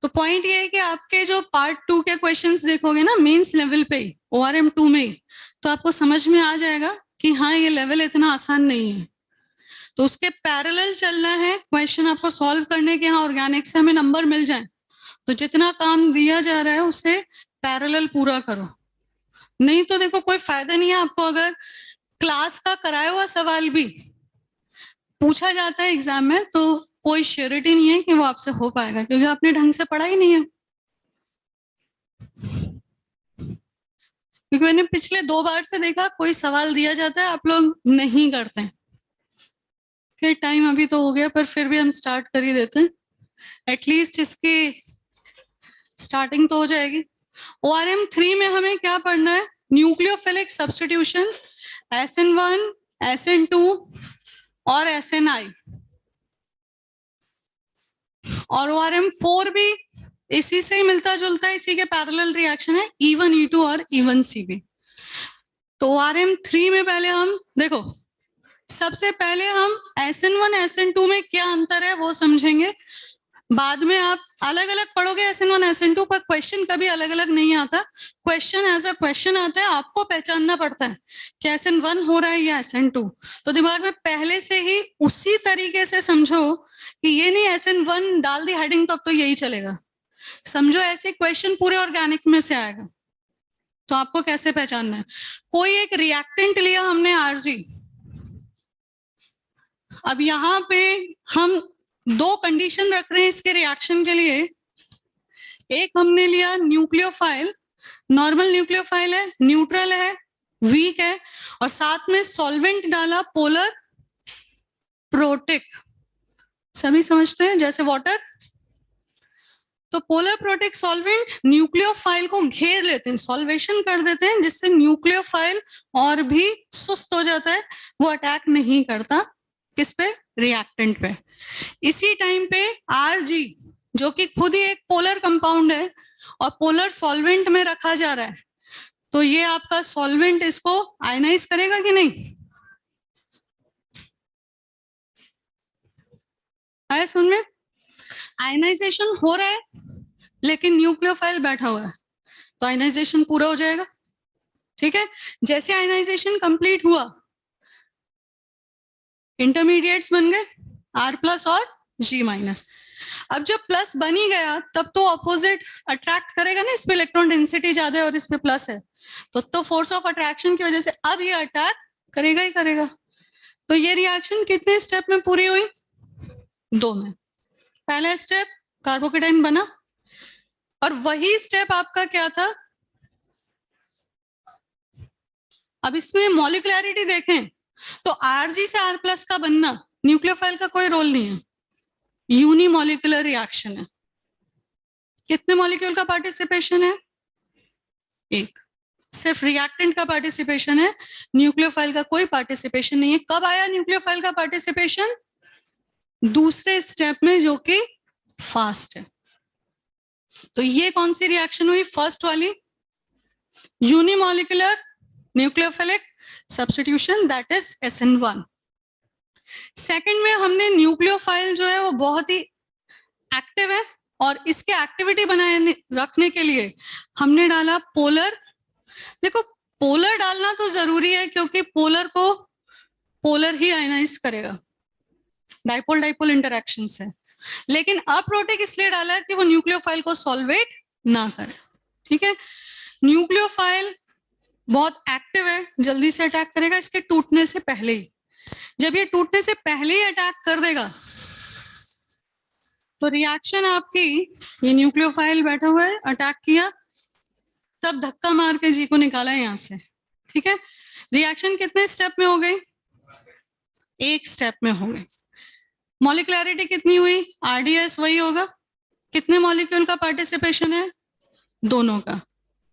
तो पॉइंट ये है कि आपके जो पार्ट 2 के क्वेश्चंस देखोगे ना मेंस लेवल पे ही, ORM 2 में ही, तो आपको समझ में आ जाएगा कि हाँ ये लेवल इतना आसान नहीं है। तो उसके पैरेलल चलना है क्वेश्चन आपको सॉल्व करने के। हाँ ऑर्गेनिक से हमें नंबर मिल जाए, तो जितना काम दिया जा रहा है उसे पैरेलल पूरा करो। नहीं तो देखो कोई फायदा नहीं है आपको अगर क्लास का कराया हुआ सवाल भी पूछा जाता है एग्जाम में, तो कोई श्योरिटी नहीं है कि वो आपसे हो पाएगा, क्योंकि आपने ढंग से पढ़ा ही नहीं है। क्योंकि मैंने पिछले 2 बार से देखा, कोई सवाल दिया जाता है आप लोग नहीं करते हैं। फिर टाइम अभी तो हो गया, पर फिर भी हम स्टार्ट कर ही देते हैं, एटलीस्ट इसकी स्टार्टिंग तो हो जाएगी। ORM 3 में हमें क्या पढ़ना है? न्यूक्लियोफिलिक सब्स्टिट्यूशन, SN1, SN2 और SNI। और ORM 4 भी इसी से ही मिलता जुलता है, इसी के पैरेलल रिएक्शन है, E1 E2 और E1 CB। तो ORM 3 में पहले हम देखो, सबसे पहले हम SN1 SN2 में क्या अंतर है वो समझेंगे। बाद में आप अलग अलग पढ़ोगे SN1 SN2, पर क्वेश्चन कभी अलग अलग नहीं आता। क्वेश्चन एज अ क्वेश्चन आता है, आपको पहचानना पड़ता है कि SN1 हो रहा है या SN2। तो दिमाग में पहले से ही उसी तरीके से समझो कि ये नहीं SN1 डाल दी हेडिंग तो अब तो यही चलेगा। समझो ऐसे क्वेश्चन पूरे ऑर्गेनिक में से आएगा, तो आपको कैसे पहचानना है। कोई एक रिएक्टेंट लिया हमने RG, अब यहाँ पे हम 2 कंडीशन रख रहे हैं इसके रिएक्शन के लिए। एक हमने लिया न्यूक्लियोफाइल, नॉर्मल न्यूक्लियोफाइल है, न्यूट्रल है, वीक है, और साथ में सॉल्वेंट डाला पोलर प्रोटिक। सभी समझते हैं जैसे वाटर। तो पोलर प्रोटिक सॉल्वेंट न्यूक्लियोफाइल को घेर लेते हैं, सॉल्वेशन कर देते हैं, जिससे न्यूक्लियोफाइल और भी सुस्त हो जाता है, वो अटैक नहीं करता किस पे? रिएक्टेंट पे। इसी टाइम पे RG जो कि खुद ही एक पोलर कंपाउंड है और पोलर सॉल्वेंट में रखा जा रहा है, तो ये आपका सॉल्वेंट इसको आयनाइज करेगा कि नहीं? आया सुन में? आयनाइजेशन हो रहा है लेकिन न्यूक्लियोफाइल बैठा हुआ है, तो आयनाइजेशन पूरा हो जाएगा। ठीक है, जैसे आयनाइजेशन कंप्लीट हुआ, इंटरमीडिएट्स बन गए R+ और G-। अब जब प्लस बन ही गया, तब तो ऑपोजिट अट्रैक्ट करेगा ना, इसमें इलेक्ट्रॉन डेंसिटी ज्यादा है और इसमें प्लस है, तो फोर्स ऑफ अट्रैक्शन की वजह से अब ये अटैक करेगा ही करेगा। तो ये रिएक्शन कितने स्टेप में पूरी हुई? 2 में। पहला स्टेप कार्बोकेटाइन बना, और वही स्टेप आपका क्या था? अब इसमें मॉलिक्युलैरिटी देखें तो RG से R+ का बनना, न्यूक्लियोफाइल का कोई रोल नहीं है, यूनिमॉलिक्यूलर रिएक्शन है। कितने मॉलिक्यूल का पार्टिसिपेशन है? 1। सिर्फ रिएक्टेंट का पार्टिसिपेशन है, न्यूक्लियोफाइल का कोई पार्टिसिपेशन नहीं है। कब आया न्यूक्लियोफाइल का पार्टिसिपेशन? दूसरे स्टेप में, जो कि फास्ट है। तो ये कौन सी रिएक्शन हुई? फर्स्ट वाली, unimolecular nucleophilic substitution, that is SN1। Second में हमने न्यूक्लियोफाइल जो है वो बहुत ही एक्टिव है, और इसके एक्टिविटी बनाए रखने के लिए हमने डाला पोलर। देखो पोलर डालना तो जरूरी है, क्योंकि पोलर को पोलर ही आयनाइज करेगा डाइपोल डाइपोल इंटरेक्शन से। लेकिन अप्रोटिक इसलिए डाला है कि वो न्यूक्लियोफाइल को सॉल्वेट ना करे। ठीक है, न्यूक्लियोफाइल बहुत एक्टिव है, जल्दी से अटैक करेगा इसके टूटने से पहले ही। जब ये टूटने से पहले ही अटैक कर देगा तो रिएक्शन आपकी, ये न्यूक्लियोफाइल बैठा हुआ है, अटैक किया, तब धक्का मार के जी को निकाला है यहाँ से, ठीक है। रिएक्शन कितने स्टेप में हो गई? एक स्टेप में हो गई। मॉलिक्युलैरिटी कितनी हुई? आरडीएस वही होगा। कितने मॉलिक्यूल का पार्टिसिपेशन है? दोनों का।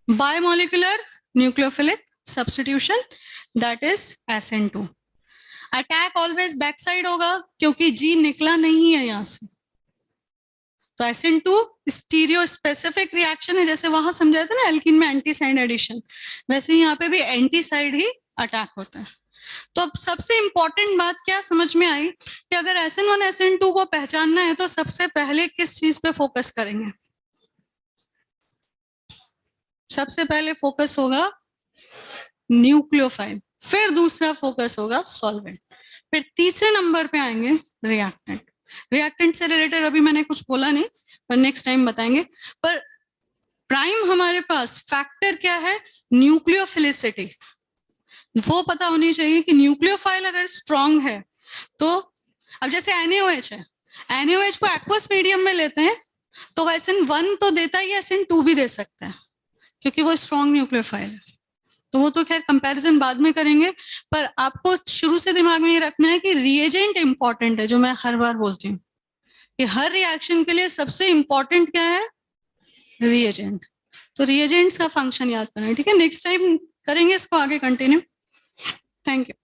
Bimolecular nucleophilic substitution, that is SN2। Attack always back side होगा क्योंकि जी निकला नहीं है यहां से। तो SN2 स्टीरियो स्पेसिफिक रिएक्शन है, जैसे वहां समझाया था ना एल्कीन में एंटी साइड एडिशन, वैसे यहाँ पे भी एंटी साइड ही अटैक होता है। तो अब सबसे इंपॉर्टेंट बात क्या समझ में आई कि अगर SN1 SN2 को पहचानना है तो सबसे पहले किस चीज पे फोकस करेंगे? सबसे पहले फोकस होगा न्यूक्लियोफाइल, फिर दूसरा फोकस होगा सॉल्वेंट, फिर तीसरे नंबर पे आएंगे रिएक्टेंट। रिएक्टेंट से रिलेटेड अभी मैंने कुछ बोला नहीं, पर नेक्स्ट टाइम बताएंगे। पर प्राइम हमारे पास फैक्टर क्या है? न्यूक्लियोफिलिसिटी। वो पता होनी चाहिए कि न्यूक्लियोफाइल अगर स्ट्रांग है तो, अब जैसे NaOH है, NaOH को एक्वस मीडियम में लेते हैं तो SN1 तो देता ही, SN2 भी दे सकता है क्योंकि वो स्ट्रांग न्यूक्लियोफाइल है। तो वो तो खैर कंपैरिजन बाद में करेंगे, पर आपको शुरू से दिमाग में ये रखना है कि रिएजेंट इंपॉर्टेंट है, जो मैं हर बार बोलती हूँ कि हर रिएक्शन के लिए सबसे इंपॉर्टेंट क्या है? रिएजेंट। तो रिएजेंट्स का फंक्शन याद करना है, ठीक है। नेक्स्ट टाइम करेंगे इसको आगे कंटिन्यू। Thank you.